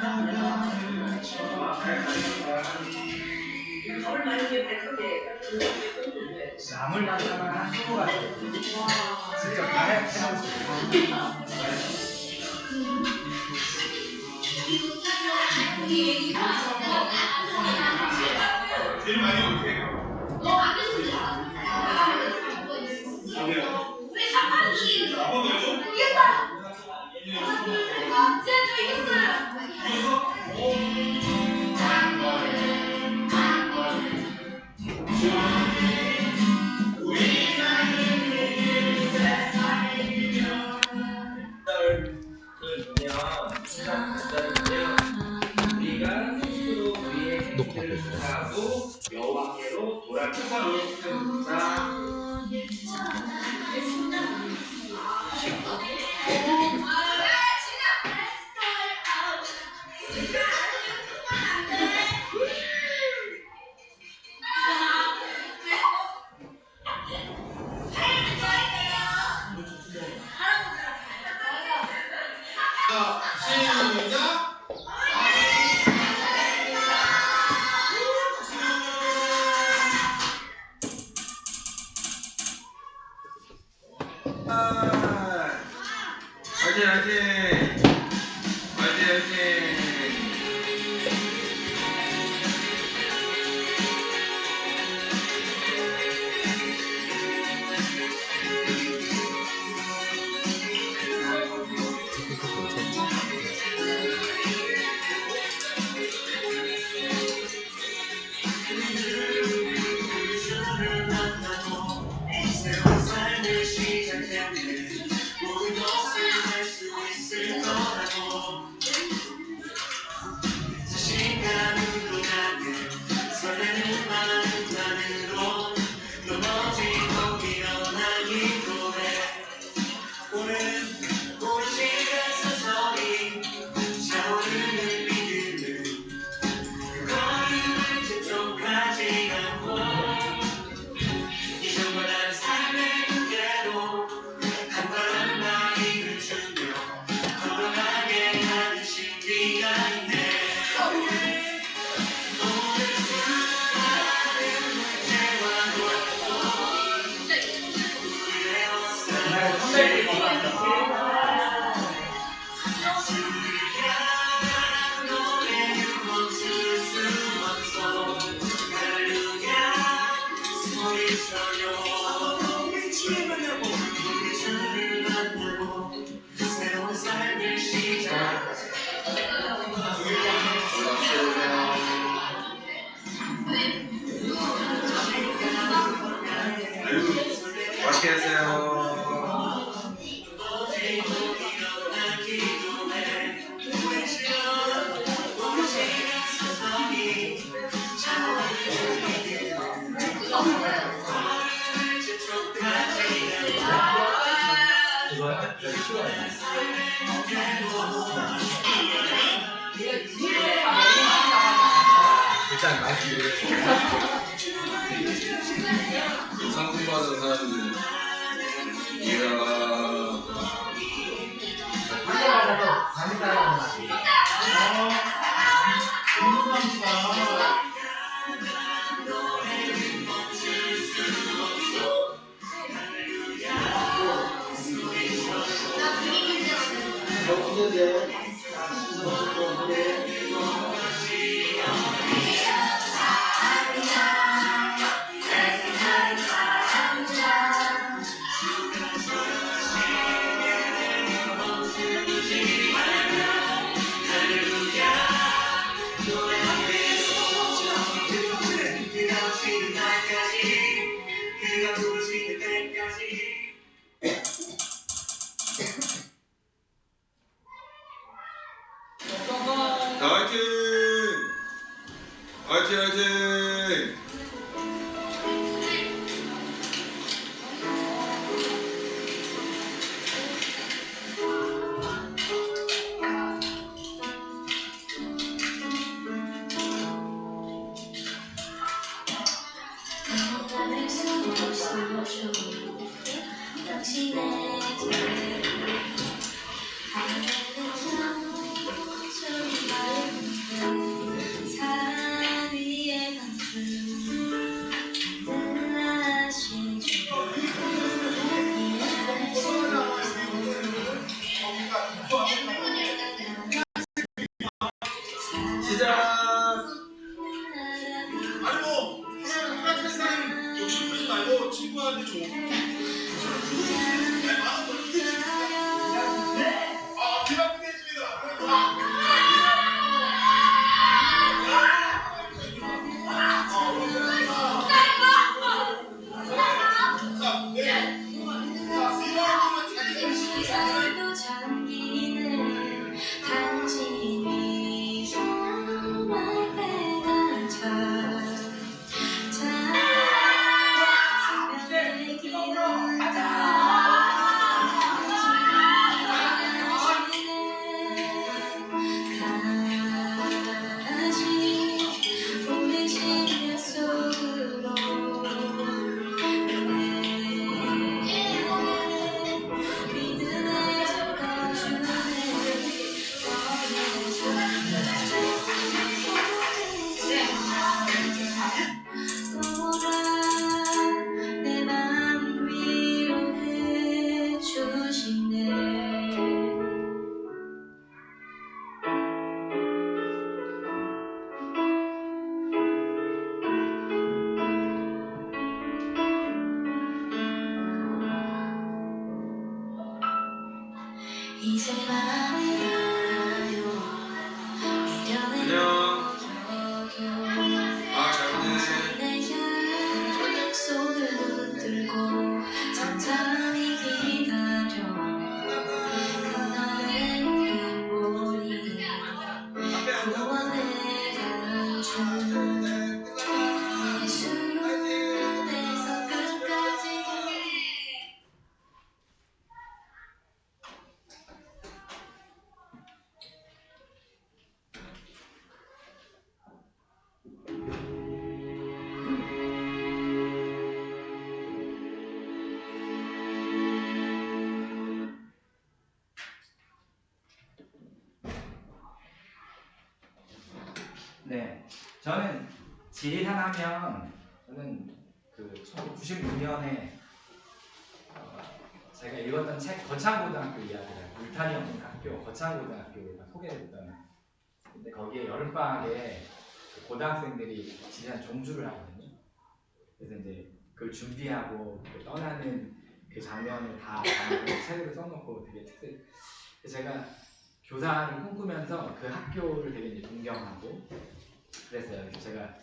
남을 나타나는 친구가 직접 다 해놓을 수 있어요. 제일 많이 어떻게 해요? 너 앞에서 우리 3만원씩 이겼다! 진짜 저 이겼어요! 하고 여호와께로 돌아가서 시작! 화이팅 화이팅 화이팅 화이팅 맛있게 하세요. 일단 말씀드리겠습니다. 상품 받은 사람들 자, 시작. 아니 뭐 하나님 사람 욕심 부리지 말고 친구한테 좀. 마음 돌리지. 기가 막히겠습니다. 네, 저는 지리산 하면 저는 그 1999년에 제가 읽었던 책 거창고등학교 이야기를 울타리 없는 학교 거창고등학교가 소개했던 근데 거기에 여름방학에 그 고등학생들이 지리산 종주를 하거든요. 그래서 이제 그걸 준비하고 그 떠나는 그 장면을 다 책으로 써놓고 되게 특색. 제가 교사를 꿈꾸면서 그 학교를 되게 이제 동경하고 그랬어요. 그래서 제가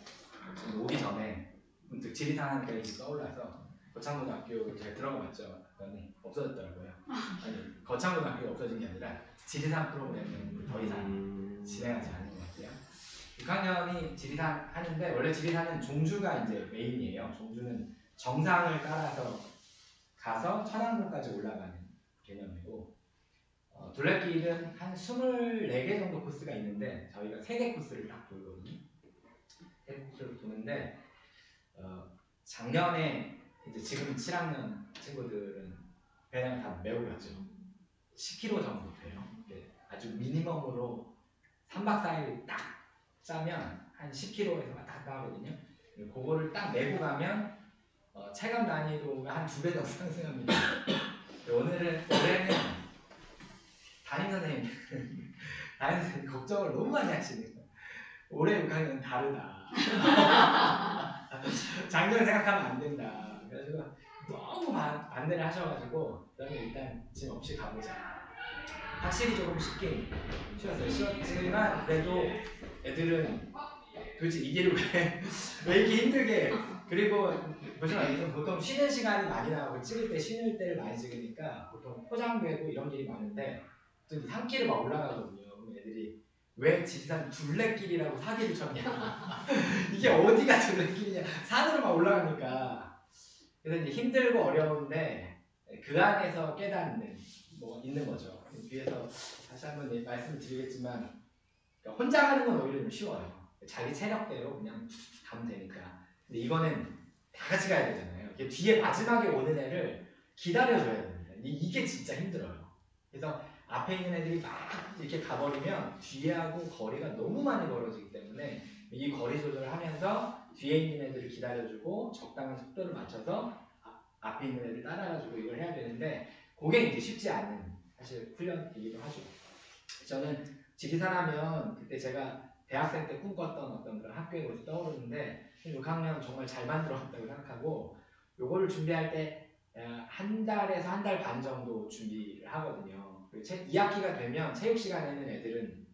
지금 오기 전에 문득 지리산 하니까 이게 떠올라서 거창고등학교를 제가 들어가 봤죠. 그랬더니 없어졌더라고요. 아니 거창고등학교가 없어진 게 아니라 지리산 프로그램은 더 이상 진행하지 않는 것 같아요. 6학년이 지리산 하는데 원래 지리산은 종주가 이제 메인이에요. 종주는 정상을 따라서 가서 천왕봉까지 올라가는 개념이고 둘레길은 한 24개 정도 코스가 있는데 저희가 3개 코스를 딱 돌거든요. 3개 코스를 도는데 작년에 이제 지금 7학년 친구들은 배낭 다 메고 갔죠. 10km 정도 돼요. 아주 미니멈으로 3박 4일 딱 짜면 한 10km에서 왔다 갔다 하거든요. 그거를 딱 메고 가면 체감 난이도가 한 2배 정도 상승합니다. 올해는 담임선생님 걱정을 너무 많이 하시는 거예요. 올해 6학년은 다르다. 작년 생각하면 안 된다. 그래가지고 너무 반대를 하셔가지고 그다음에 일단 짐 없이 가보자. 확실히 조금 쉽긴 쉬웠어요. 쉬웠지만 그래도 애들은 도대체 이 길을 왜 이렇게 힘들게 그리고 보통 쉬는 시간이 많이 나오고 찍을 때 쉬는 때를 많이 찍으니까 보통 포장되고 이런 길이 많은데 또 산길을 막 올라가거든요. 그럼 애들이 왜 지리산 둘레길이라고 사기를 쳤냐. 이게 어디가 둘레길이냐. 산으로 막 올라가니까. 그래서 이제 힘들고 어려운데 그 안에서 깨닫는 뭐 있는 거죠. 뒤에서 다시 한번 말씀을 드리겠지만 그러니까 혼자 가는 건 오히려 좀 쉬워요. 자기 체력대로 그냥 가면 되니까. 근데 이거는 다 같이 가야 되잖아요. 뒤에 마지막에 오는 애를 기다려줘야 됩니다. 이게 진짜 힘들어요. 그래서 앞에 있는 애들이 막 이렇게 가버리면 뒤에하고 거리가 너무 많이 벌어지기 때문에 이 거리 조절을 하면서 뒤에 있는 애들을 기다려주고 적당한 속도를 맞춰서 앞에 있는 애들 따라가지고 이걸 해야 되는데 그게 이제 쉽지 않은 사실 훈련이기도 하죠. 저는 지리산 하면 그때 제가 대학생 때 꿈꿨던 어떤 그런 학교의 모습이 떠오르는데 6학년 정말 잘 만들어왔다고 생각하고 요거를 준비할 때 한 달에서 한 달 반 정도 준비를 하거든요. 2학기가 되면 체육 시간에는 애들은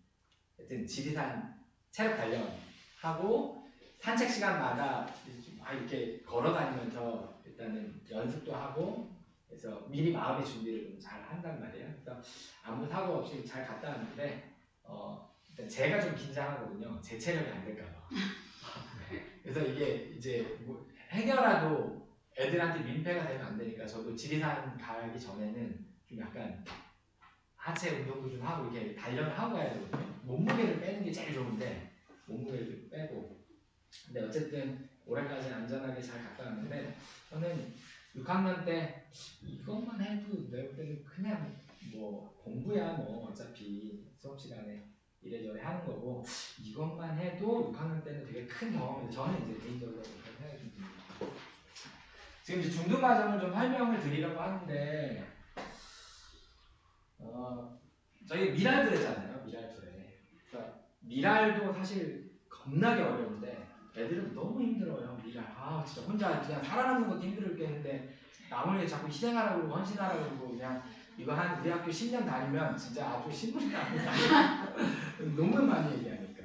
하여튼 지리산 체력 단련하고 산책 시간마다 이렇게 걸어 다니면서 일단은 연습도 하고 그래서 미리 마음의 준비를 좀 잘 한단 말이에요. 그래서 아무 사고 없이 잘 갔다 왔는데 일단 제가 좀 긴장하거든요. 제 체력이 안 될까봐. 그래서 이게 이제 뭐 해결라도 애들한테 민폐가 되면 안 되니까 저도 지리산 가기 전에는 좀 약간 하체 운동도 좀 하고 이렇게 단련을 하고 가야 되거든요. 몸무게를 빼는 게 제일 좋은데 몸무게를 좀 빼고 근데 어쨌든 올해까지 안전하게 잘 갔다 왔는데 저는 6학년 때 이것만 해도 내가 볼 때는 그냥 뭐 공부야 뭐 어차피 수업 시간에 이래저래 하는 거고 이것만 해도 6학년 때는 되게 큰 경험인데 저는 이제 개인적으로 그런 생각이 좀 듭니다. 지금 이제 중등 과정을 좀 설명을 드리려고 하는데 저희 미랄드레잖아요. 미랄드레. 그러니까 미랄도 사실 겁나게 어려운데 애들은 너무 힘들어요. 미랄. 진짜 혼자 그냥 살아남는 것도 힘들겠는데 남을 위해 자꾸 희생하라고 그러고 헌신하라고 그러고 그냥 이거 한 우리 학교 10년 다니면 진짜 아주 신분이 나쁘다. 너무 많이 얘기하니까.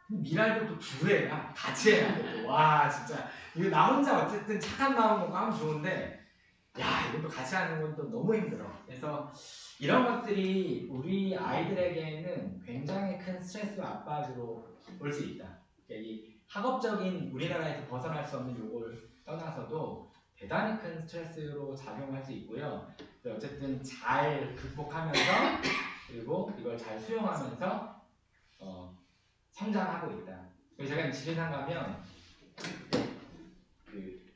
미랄도 또 두 애가 같이 해야 돼. 와 진짜 이거 나 혼자 어쨌든 착한 마음 먹고 하면 좋은데 야 이것도 같이 하는 건 또 너무 힘들어. 그래서 이런 것들이 우리 아이들에게는 굉장히 큰 스트레스와 압박으로 볼 수 있다. 그러니까 이 학업적인 우리나라에서 벗어날 수 없는 요걸 떠나서도 대단히 큰 스트레스로 작용할 수 있고요. 어쨌든 잘 극복하면서 그리고 이걸 잘 수용하면서 성장하고 있다. 그래서 제가 지리산 가면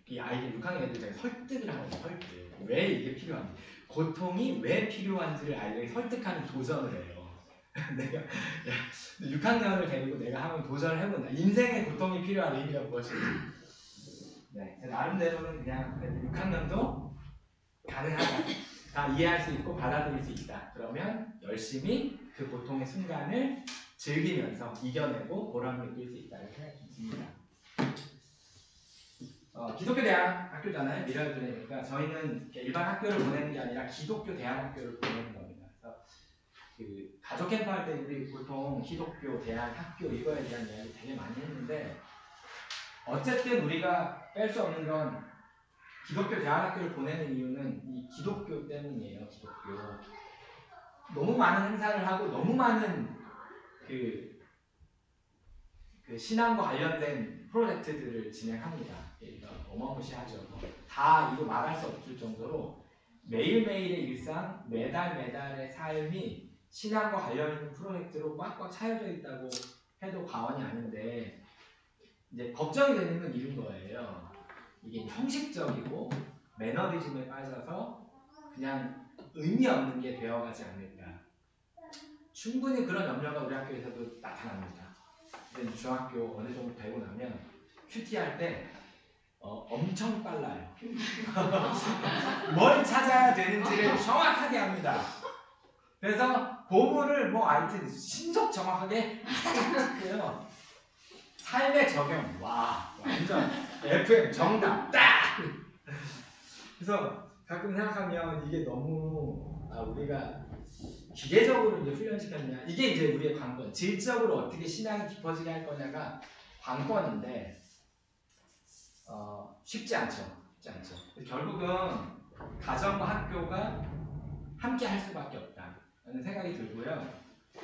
이 아이들 6학년 애들 제가 설득을 하거든요. 설득. 왜 이게 필요한지, 고통이 왜 필요한지를 아이들에게 설득하는 도전을 해요. 내가 6학년을 데리고 내가 한번 도전을 해본다. 인생의 고통이 필요한 의미가 무엇인지. 네, 나름대로는 그냥 6학년도 가능하다. 다 이해할 수 있고 받아들일 수 있다. 그러면 열심히 그 고통의 순간을 즐기면서 이겨내고 보람을 느낄 수 있다는 생각이 듭니다. 기독교 대학 학교잖아요. 미랄드레니까 저희는 일반 학교를 보내는 게 아니라 기독교 대학 학교를 보내는 겁니다. 그래서 그 가족 캠프 할 때 우리 보통 기독교 대학 학교 이거에 대한 이야기 되게 많이 했는데 어쨌든 우리가 뺄 수 없는 건 기독교 대학 학교를 보내는 이유는 이 기독교 때문이에요. 기독교. 너무 많은 행사를 하고 너무 많은 그 신앙과 관련된 프로젝트들을 진행합니다. 어마무시하죠. 다 이거 말할 수 없을 정도로 매일매일의 일상, 매달매달의 삶이 신앙과 관련 있는 프로젝트로 꽉꽉 차여져 있다고 해도 과언이 아닌데 이제 걱정이 되는 건 이런 거예요. 이게 형식적이고 매너리즘에 빠져서 그냥 의미 없는 게 되어가지 않을까. 충분히 그런 염려가 우리 학교에서도 나타납니다. 근데 중학교 어느 정도 되고 나면 큐티 할 때 엄청 빨라요. 뭘 찾아야 되는지를 정확하게 합니다. 그래서 보물을 뭐 하여튼 신속 정확하게 하다닥 삶의 적용. 와 완전 FM 정답 딱. 그래서 가끔 생각하면 이게 너무 우리가 기계적으로 이제 훈련시켰냐. 이게 이제 우리의 관건. 질적으로 어떻게 신앙이 깊어지게 할 거냐가 관건인데 쉽지 않죠. 쉽지 않죠. 결국은 가정과 학교가 함께 할 수밖에 없다라는 생각이 들고요.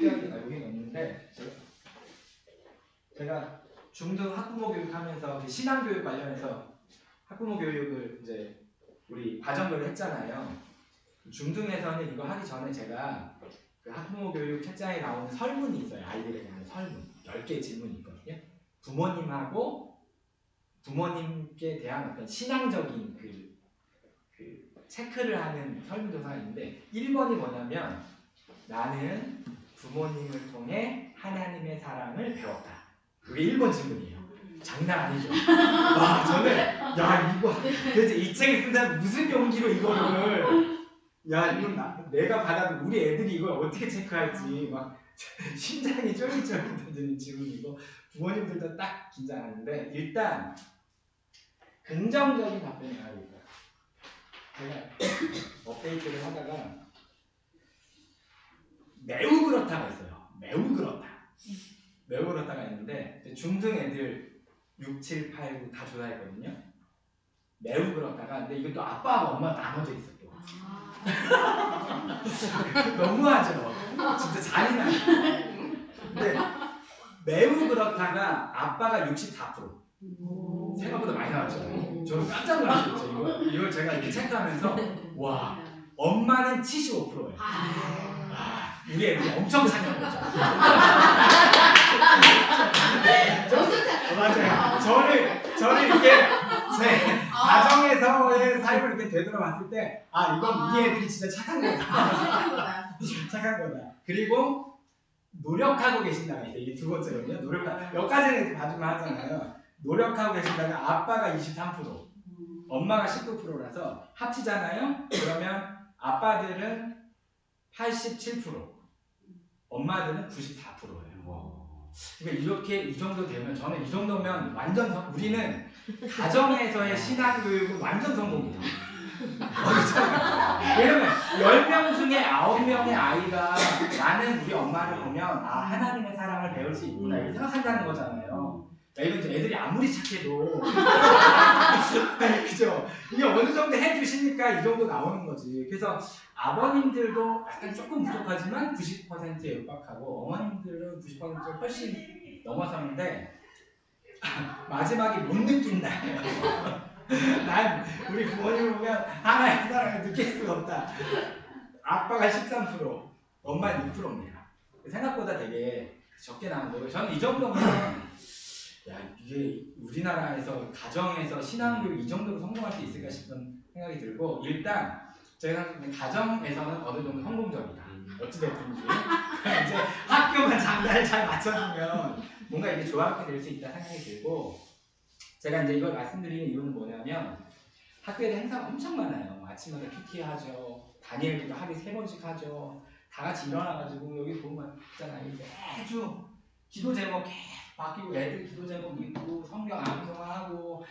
여기는 없는데 제가 중등 학부모 교육하면서 그 신앙교육 관련해서 학부모 교육을 이제 우리 과정별로 했잖아요. 중등에서는 이거 하기 전에 제가 그 학부모 교육 책장에 나오는 설문이 있어요. 아이들에 대한 설문 10개의 질문이 있거든요. 부모님께 대한 어떤 신앙적인 그 체크를 하는 설문조사가 있는데 1번이 뭐냐면 나는 부모님을 통해 하나님의 사랑을 배웠다. 그게 1번 질문이에요. 장난 아니죠. 와 저는 야 이거 도대체 이 책을 쓴다면 무슨 용기로 이거를 이건 내가 받아도 우리 애들이 이걸 어떻게 체크할지 막 심장이 쫄깃쫄깃해지는 질문이고 부모님들도 딱 긴장하는데 일단 긍정적인 답변이 나오고 있어요. 제가 업데이트를 하다가 매우 그렇다가 있어요. 매우 그렇다. 매우 그렇다가 있는데 중등 애들 6, 7, 8, 9 다 조사했거든요. 매우 그렇다가 근데 이것도 아빠하고 엄마가 나눠져 있어 또. 너무하죠. 진짜 잔인하죠. 근데 매우 그렇다가 아빠가 64%. 생각보다 많이 나왔죠. 저는 깜짝 놀랐죠. 이걸 제가 이렇게 체크하면서 와 엄마는 75%예요. 우리 애들이 엄청 착한 거죠. 맞아요. 저를 이렇게 제 가정에서의 삶을 이렇게 되돌아봤을 때, 이건 우리 애들이 진짜 착한 거다. 착한 거다. 그리고 노력하고 계신다가 있어요. 이게 두 번째거든요. 여기까지는 이렇게 봐주면 하잖아요. 노력하고 계신다가 아빠가 23%, 엄마가 19%라서 합치잖아요. 그러면 아빠들은 87%, 엄마들은 94%예요. 그러니까 이렇게 이 정도 되면 저는 이 정도면 완전 우리는 가정에서의 신앙 교육은 완전 성공이에요. 왜냐면 10명 중에 9명의 아이가 나는 우리 엄마를 보면 하나님의 사랑을 배울 수 있구나 이렇게 생각한다는 거잖아요. 이건 이제 애들이 아무리 착해도 그죠? 이게 어느 정도 해주시니까 이 정도 나오는 거지. 그래서 아버님들도 약간 조금 부족하지만 90%에 육박하고 어머님들은 90%를 훨씬 넘어서는데 마지막에 못 느낀다. 난 우리 부모님을 보면 하나의 사랑을 느낄 수가 없다. 아빠가 13%, 엄마는 6%입니다. 생각보다 되게 적게 나온 거고 저는 이 정도면 이게 우리나라에서 가정에서 신앙교육 이 정도로 성공할 수 있을까 싶은 생각이 들고 일단 제가 생각하는 가정에서는 어느 정도 성공적이다. 어찌됐든지 이제 학교만 장단을 잘 맞춰주면 뭔가 이게 조화롭게 될 수 있다 생각이 들고 제가 이제 이걸 말씀드리는 이유는 뭐냐면 학교에 행사가 엄청 많아요. 아침마다 PT 하죠. 다니엘도 하루에 3번씩 하죠. 다 같이 일어나가지고 여기 보면 있잖아요. 매주 기도 제목 바뀌고 애들 기도 제목 읽고 성경 암송하고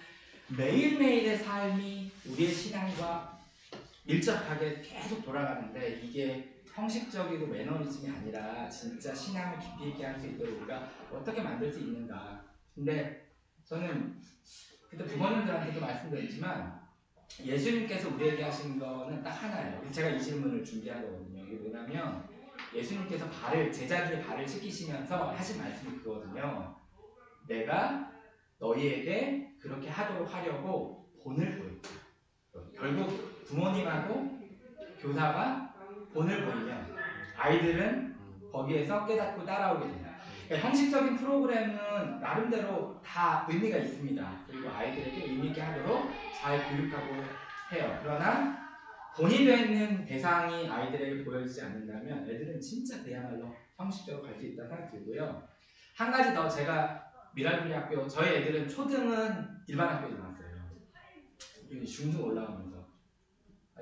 매일매일의 삶이 우리의 신앙과 밀접하게 계속 돌아가는데 이게 형식적이고 매너리즘이 아니라 진짜 신앙을 깊이 있게 할 수 있도록 우리가 어떻게 만들 수 있는가. 근데 저는 그때 부모님들한테도 말씀드렸지만 예수님께서 우리에게 하신 거는 딱 하나예요. 그래서 제가 이 질문을 준비하거든요. 이게 뭐냐면 예수님께서 제자들의 발을 씻기시면서 하신 말씀이 그거거든요. 내가 너희에게 그렇게 하도록 하려고 본을 보였다. 결국 부모님하고 교사가 본을 보이면 아이들은 거기에서 깨닫고 따라오게 됩니다. 그러니까 형식적인 프로그램은 나름대로 다 의미가 있습니다. 그리고 아이들에게 의미 있게 하도록 잘 교육하고 해요. 그러나 본이 되는 대상이 아이들에게 보여지지 않는다면 애들은 진짜 그야말로 형식적으로 갈 수 있다고 생각이 들고요. 한 가지 더 제가 미랄브리 학교 저희 애들은 초등은 일반 학교에 나왔어요. 중등 올라가면서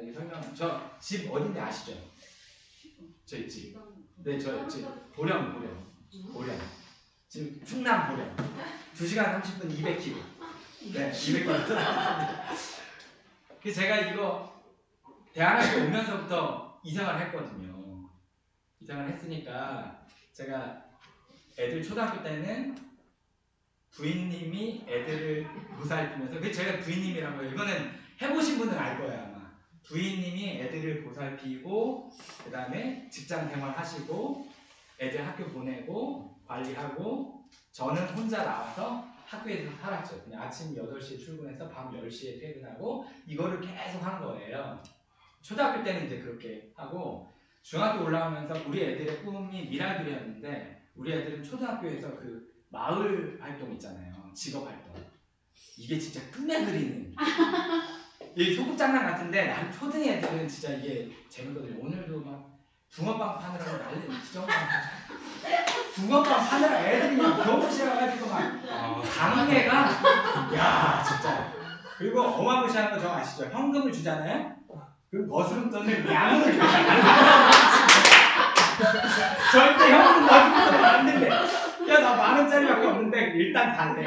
이게 설명 저 집 어딘지 아시죠? 저희 집. 네, 저 집 보령. 지금 충남 보령. 2시간 30분 200km. 네, 200km. 그래서 제가 이거 대학교 오면서부터 이상을 했거든요. 이상을 했으니까 제가 애들 초등학교 때는 부인님이 애들을 보살피면서 그 제가 부인님이라고 해요. 이거는 해보신 분은 알 거예요 아마. 부인님이 애들을 보살피고 그 다음에 직장 생활하시고 애들 학교 보내고 관리하고 저는 혼자 나와서 학교에서 살았죠. 그냥 아침 8시에 출근해서 밤 10시에 퇴근하고 이거를 계속 한 거예요. 초등학교 때는 이제 그렇게 하고 중학교 올라오면서 우리 애들의 꿈이 미랄들이었는데 우리 애들은 초등학교에서 그 마을 활동 있잖아요. 직업 활동. 이게 진짜 꿈에 그리는 이 소꿉장난 같은데 난 초등 애들은 진짜 이게 재밌거든요. 오늘도 막 붕어빵 파느라고 난리 지정빵 붕어빵 파느라 애들이 그냥 교무실에 가가지고 막 강의가 야 진짜 그리고 어마무시한 거 저 아시죠? 현금을 주잖아요? 그럼 거스름 돈을 양으로 줘요. 절대 형은 나중에 말았는데 야나 10,000원짜리밖에 없는데 일단 달래.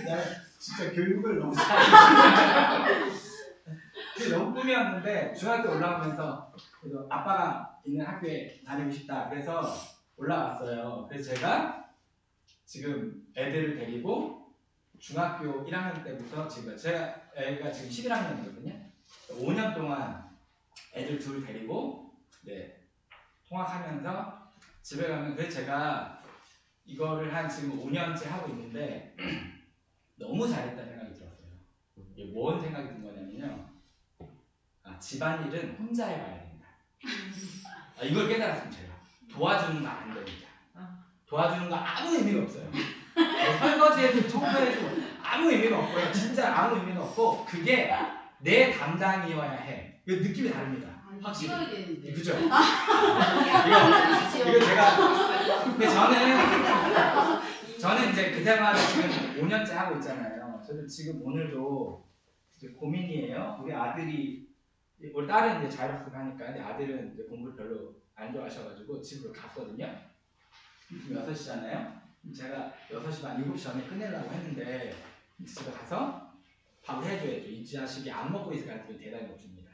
나 진짜 교육을 너무 잘해. 너무 꿈이었는데 중학교 올라오면서 그래도 아빠가 있는 학교에 다니고 싶다 그래서 올라왔어요. 그래서 제가 지금 애들을 데리고 중학교 1학년 때부터 지금 제가 애가 지금 11학년이거든요. 5년 동안 애들 둘 데리고 통학하면서 집에 가면 그래서 제가 이거를 한 지금 5년째 하고 있는데 너무 잘했다는 생각이 들었어요. 이게 뭔 생각이 든 거냐면요. 집안일은 혼자 해봐야 된다. 이걸 깨달았습니다. 제가 도와주는 거 안 됩니다. 도와주는 거 아무 의미가 없어요. 설거지해도 청소해도 아무 의미가 없고요. 진짜 아무 의미가 없고 그게 내 담당이어야 해. 이거 느낌이 다릅니다. 확실히. 찍어야 되는데. 그죠? 이거 제가 근데 저는 이제 그 생활을 지금 5년째 하고 있잖아요. 저도 지금 오늘도 이제 고민이에요. 우리 아들이 우리 딸은 이제 자율학습 하니까 근데 아들은 이제 공부를 별로 안 좋아하셔가지고 집으로 갔거든요. 지금 6시잖아요. 제가 6시 반 7시 전에 끝내려고 했는데 집에 가서 밥을 해줘야죠. 이 자식이 안 먹고 있을 가능성이 대단히 높습니다.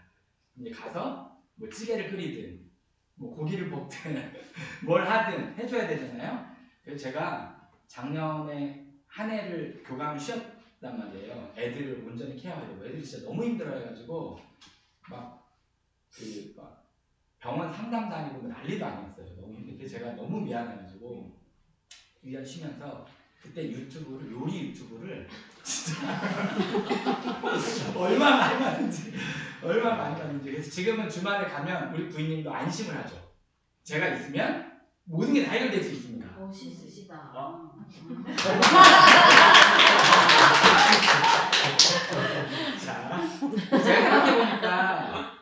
이제 가서 뭐 찌개를 끓이든 뭐 고기를 볶든 뭘 하든 해줘야 되잖아요. 그래서 제가 작년에 한 해를 교감을 쉬었단 말이에요. 애들을 온전히 케어하려고. 애들이 진짜 너무 힘들어해가지고 막 병원 상담 다니고 난리도 아니었어요. 너무 힘든데 제가 너무 미안해가지고 1년 쉬면서 그때 유튜브를 요리 유튜브를 진짜 얼마 많이 봤는지 그래서 지금은 주말에 가면 우리 부인님도 안심을 하죠. 제가 있으면 모든 게 다 해결될 수 있습니다. 멋있으시다. 자, 제가 생각해보니까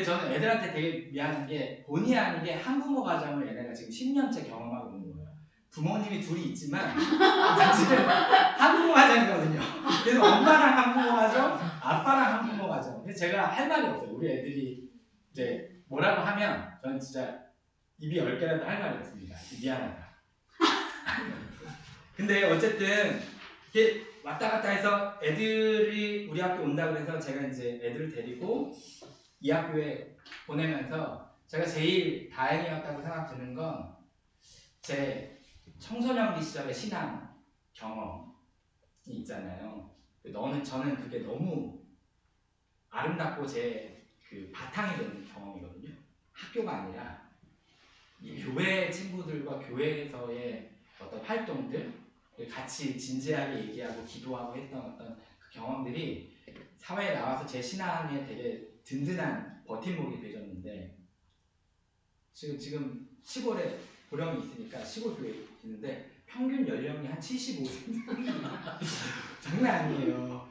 저는 애들한테 되게 미안한 게 본의 아니게 한부모 가정을 얘네가 지금 10년째 경험하고 있는 거예요. 부모님이 둘이 있지만 사실은 한부모 가정이거든요. 그래서 엄마랑 한부모 가정, 아빠랑 한부모 가정. 그래서 제가 할 말이 없어요. 우리 애들이 이제 뭐라고 하면 저는 진짜 입이 10개라도 할 말이 없습니다. 미안하다. 근데 어쨌든 이렇게 왔다 갔다 해서 애들이 우리 학교 온다 그래서 제가 이제 애들을 데리고 이 학교에 보내면서 제가 제일 다행이었다고 생각 드는 건 제 청소년기 시절의 신앙 경험이 있잖아요. 저는 그게 너무 아름답고 제 그 바탕이 되는 경험이거든요. 학교가 아니라 이 교회 친구들과 교회에서의 어떤 활동들 같이 진지하게 얘기하고 기도하고 했던 어떤 그 경험들이 사회에 나와서 제 신앙에 되게 든든한 버팀목이 되셨는데 지금 시골에 고령이 있으니까 시골 교회에 있는데 평균 연령이 한 75세 장난 아니에요.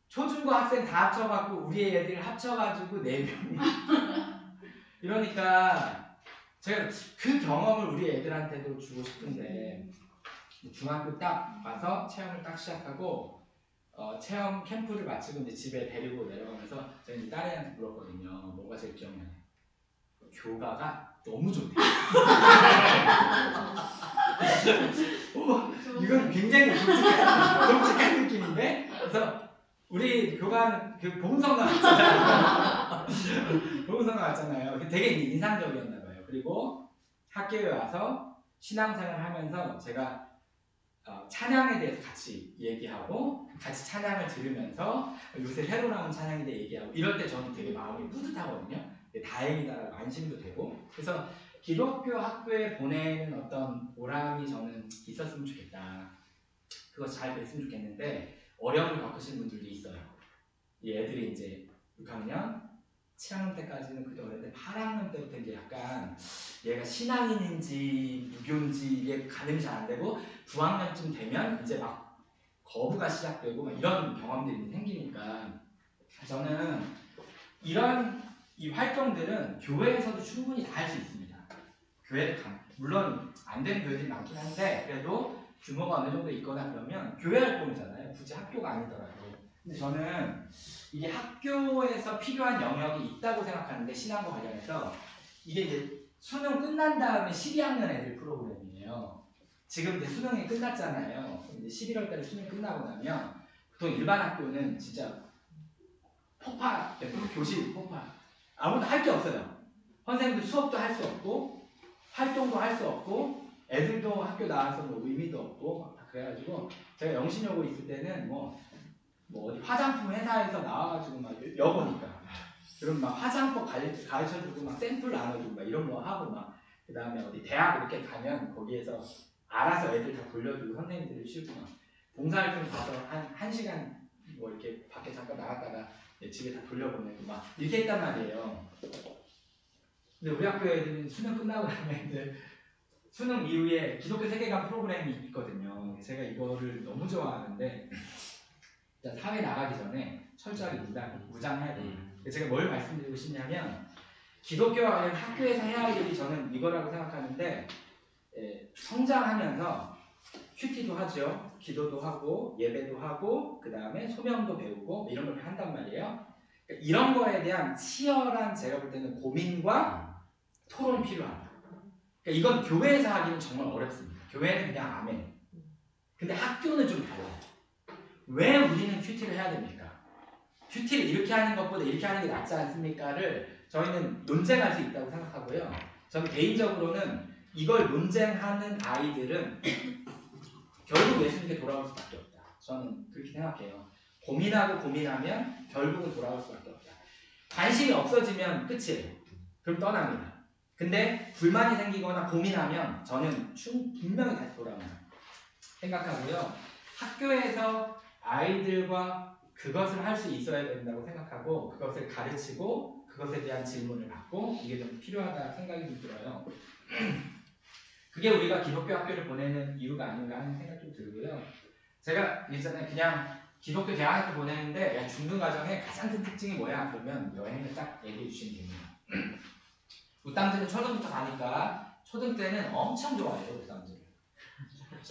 초중고 학생 다 합쳐갖고 우리 애들 합쳐가지고 4명 이러니까 제가 그 경험을 우리 애들한테도 주고 싶은데 중학교 딱 와서 체험을 딱 시작하고 체험 캠프를 마치고 이제 집에 데리고 내려가면서 제가 이제 딸애한테 물었거든요. 뭐가 제일 기억나요? 교가가 너무 좋대요. 이건 굉장히 독특한 느낌인데 그래서 우리 교가는 그 복음성가 왔잖아요. 복음성가 왔잖아요. 되게 인상적이었나 봐요. 그리고 학교에 와서 신앙생활을 하면서 제가 찬양에 대해서 같이 얘기하고 같이 찬양을 들으면서 요새 새로 나온 찬양에 대해 얘기하고 이럴 때 저는 되게 마음이 뿌듯하거든요. 다행이다라고 안심도 되고 그래서 기독교 학교에 보내는 어떤 보람이 저는 있었으면 좋겠다. 그거 잘 됐으면 좋겠는데 어려움을 겪으신 분들도 있어요. 이 애들이 이제 6학년, 7학년 때까지는 그때 어렸는데 8학년 때부터 이제 약간 얘가 신앙인인지 무교인지 이게 가늠이 잘 안 되고 9학년쯤 되면 이제 막 거부가 시작되고 막 이런 경험들이 생기니까 저는 이런 이 활동들은 교회에서도 충분히 다 할 수 있습니다. 교회를 물론 안 되는 교회들이 많긴 한데 그래도 규모가 어느 정도 있거나 그러면 교회 활동이잖아요. 굳이 학교가 아니더라도. 근데 저는 이게 학교에서 필요한 영역이 있다고 생각하는데 신앙과 관련해서 이게 이제 수능 끝난 다음에 12학년 애들 프로그램이에요. 지금 이제 수능이 끝났잖아요. 이제 11월 달에 수능 끝나고 나면 보통 일반 학교는 진짜 폭파, 교실 폭파. 아무도 할 게 없어요. 선생님도 수업도 할 수 없고 활동도 할 수 없고 애들도 학교 나와서 뭐 의미도 없고 다 그래가지고 제가 영신여고 있을 때는 뭐 어디 화장품 회사에서 나와가지고 막 여보니까 그럼 막 화장법 가르쳐주고 막 샘플 나눠주고 막 이런 거 하고 막 그 다음에 어디 대학 이렇게 가면 거기에서 알아서 애들 다 돌려주고 선생님들을 쉬고 막 봉사활동 가서 한 시간 뭐 이렇게 밖에 잠깐 나갔다가 집에 다 돌려보내고 막 이렇게 했단 말이에요. 근데 우리 학교 애들은 수능 끝나고 나면 이제 수능 이후에 기독교 세계관 프로그램이 있거든요. 제가 이거를 너무 좋아하는데 일단 사회 나가기 전에 철저하게 무장해야 됩니다. 제가 뭘 말씀드리고 싶냐면 기독교와 관련 학교에서 해야 할 일이 저는 이거라고 생각하는데 성장하면서 큐티도 하죠. 기도도 하고 예배도 하고 그 다음에 소명도 배우고 이런 걸 한단 말이에요. 그러니까 이런 거에 대한 치열한 제가 볼 때는 고민과 토론이 필요합니다. 그러니까 이건 교회에서 하기는 정말 어렵습니다. 교회는 그냥 아멘. 근데 학교는 좀 달라요. 왜 우리는 큐티를 해야 됩니까? 큐티를 이렇게 하는 것보다 이렇게 하는 게 낫지 않습니까?를 저희는 논쟁할 수 있다고 생각하고요. 저는 개인적으로는 이걸 논쟁하는 아이들은 결국 예수님께 돌아올 수밖에 없다. 저는 그렇게 생각해요. 고민하고 고민하면 결국은 돌아올 수밖에 없다. 관심이 없어지면 끝이에요. 그럼 떠납니다. 근데 불만이 생기거나 고민하면 저는 분명히 다시 돌아옵니다. 생각하고요. 학교에서 아이들과 그것을 할 수 있어야 된다고 생각하고 그것을 가르치고 그것에 대한 질문을 받고 이게 좀 필요하다 생각이 좀 들어요. 그게 우리가 기독교 학교를 보내는 이유가 아닌가 하는 생각이 좀 들고요. 제가 예전에 그냥 기독교 대학에서 보내는데 중등과정의 가장 큰 특징이 뭐야? 그러면 여행을 딱 얘기해 주시면 됩니다. 우땅즈는 초등부터 가니까 초등 때는 엄청 좋아해요. 우땅즈를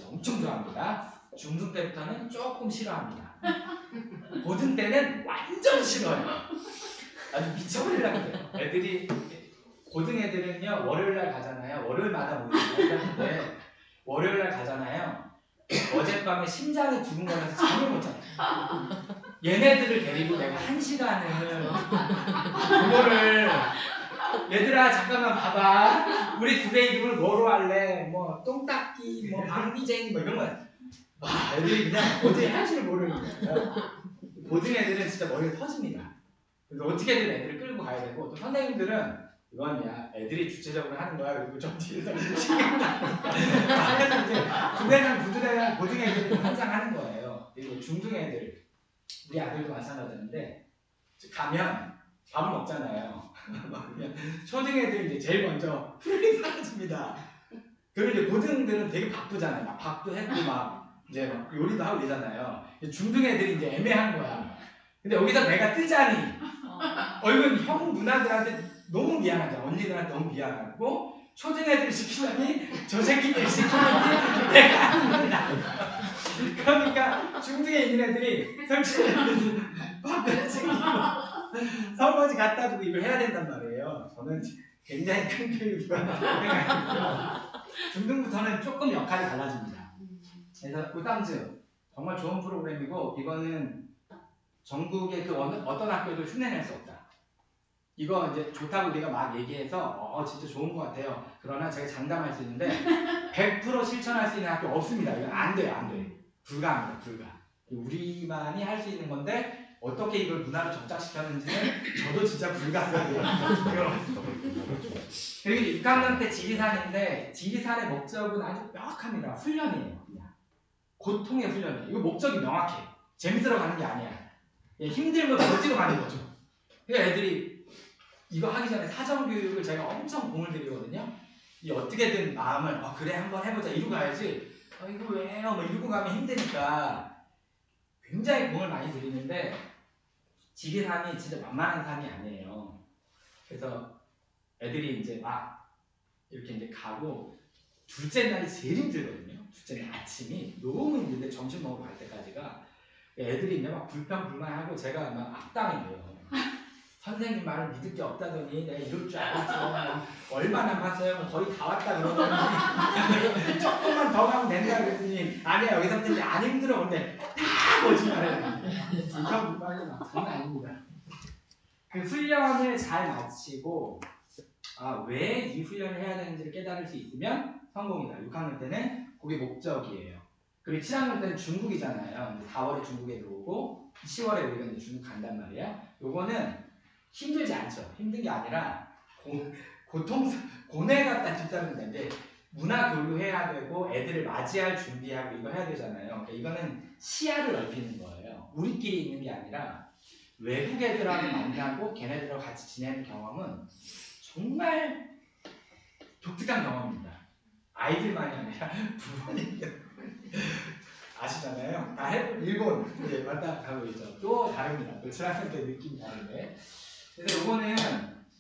엄청 좋아합니다. 중등 때부터는 조금 싫어합니다. 고등 때는 완전 싫어요. 아주 미쳐버리려고 해요. 애들이 고등 애들은요 월요일날 가잖아요. 월요일마다 모이는데 월요일날 가잖아요. 어젯밤에 심장이 두근거려서 잠을 못 잤어요. 얘네들을 데리고 내가 1시간을 그거를 얘들아 잠깐만 봐봐. 우리 둘의 이름을 뭐로 할래? 뭐 똥닦기, 뭐 방귀쟁이 뭐 이런 거. 와 애들이 그냥 어떻게 할지를 모르는 거예요. 고등 애들은 진짜 머리가 터집니다. 그래서 어떻게든 애들을 끌고 가야 되고 또 선생님들은 이건 야 애들이 주체적으로 하는 거야. 그리고 좀 뒤에서 시킨다. 그래서 이제 중대장, 구두대장, 고등 애들이 항상 하는 거예요. 그리고 중등 애들 우리 아들도 마찬가지인데 가면 밥을 먹잖아요. 초등 애들이 이제 제일 먼저 프레이 사라집니다. 그리고 이제 고등들은 되게 바쁘잖아요. 막 밥도 했고 막 이제 막 요리도 하고 이러잖아요. 중등 애들이 이제 애매한 거야. 근데 여기서 내가 뜨자니 얼굴 형 누나들한테 너무 미안하죠. 언니들한테 너무 미안하고 초등 애들 시키더니 저 새끼들 시키더니 내가 하는 거야. 그러니까 중등에 있는 애들이 솔직히 밥도 챙기고 설거지 갖다 주고 이걸 해야 된단 말이에요. 저는 굉장히 큰 교육이라고 생각해요. 중등부터는 조금 역할이 달라집니다. 그래서 우땅즈 정말 좋은 프로그램이고 이거는 전국의 그 어떤 학교도 흉내낼 수 없다. 이거 이제 좋다고 우리가 막 얘기해서 진짜 좋은 것 같아요. 그러나 제가 장담할 수 있는데 100% 실천할 수 있는 학교 없습니다. 이거 안 돼요, 안 돼. 불가합니다, 불가. 우리만이 할 수 있는 건데 어떻게 이걸 문화로 정착시켰는지는 저도 진짜 불가사예요. 그리고 6학년 때 지리산인데 지리산의 목적은 아주 명확합니다. 훈련이에요. 그냥 고통의 훈련이에요. 이거 목적이 명확해. 재밌으러 가는 게 아니야. 힘들면 멋지러 가는 거죠. 그러니까 애들이 이거 하기 전에 사전교육을 제가 엄청 공을 들이거든요. 이 어떻게든 마음을 그래 한번 해보자 이러고 가야지 이거 왜요? 뭐 이러고 가면 힘드니까 굉장히 공을 많이 들이는데 지리산이 진짜 만만한 산이 아니에요. 그래서 애들이 이제 막 이렇게 이제 가고 둘째 날이 제일 힘들거든요. 둘째 날 아침이 너무 힘든데 점심 먹으러 갈 때까지가 애들이 이제 막 불평불만하고 제가 막 악당이 돼요. 선생님 말을 믿을 게 없다더니 내가 이럴 줄 알았어. 얼마나 봤어요? 뭐 거의 다 왔다 그러더니 조금만 더 가면 된다 그랬더니 아니야 여기서부터 이제 안 힘들어. 근데 다 거짓말해요. 이형 빨리 막 장난 아닙니다. 그 훈련을 잘 마치고 왜 이 훈련을 해야 되는지를 깨달을 수 있으면 성공이다. 6학년 때는 그게 목적이에요. 그리고 7학년 때는 중국이잖아요. 4월에 중국에 들어오고 10월에 우리가 이제 중국 간단 말이에요. 요거는 힘들지 않죠. 힘든 게 아니라 고뇌 갖다 뒤따르는 건데 문화 교류해야 되고 애들을 맞이할 준비하고 이거 해야 되잖아요. 그러니까 이거는 시야를 넓히는 거예요. 우리끼리 있는 게 아니라 외국 애들하고 만나고 걔네들하고 같이 지내는 경험은 정말 독특한 경험입니다. 아이들만이 아니라 부모님들 아시잖아요. 다 해본 일본 왔다 가고 있죠. 또 다릅니다. 또 7학년 때 느낌이 다른데. 그래서 이거는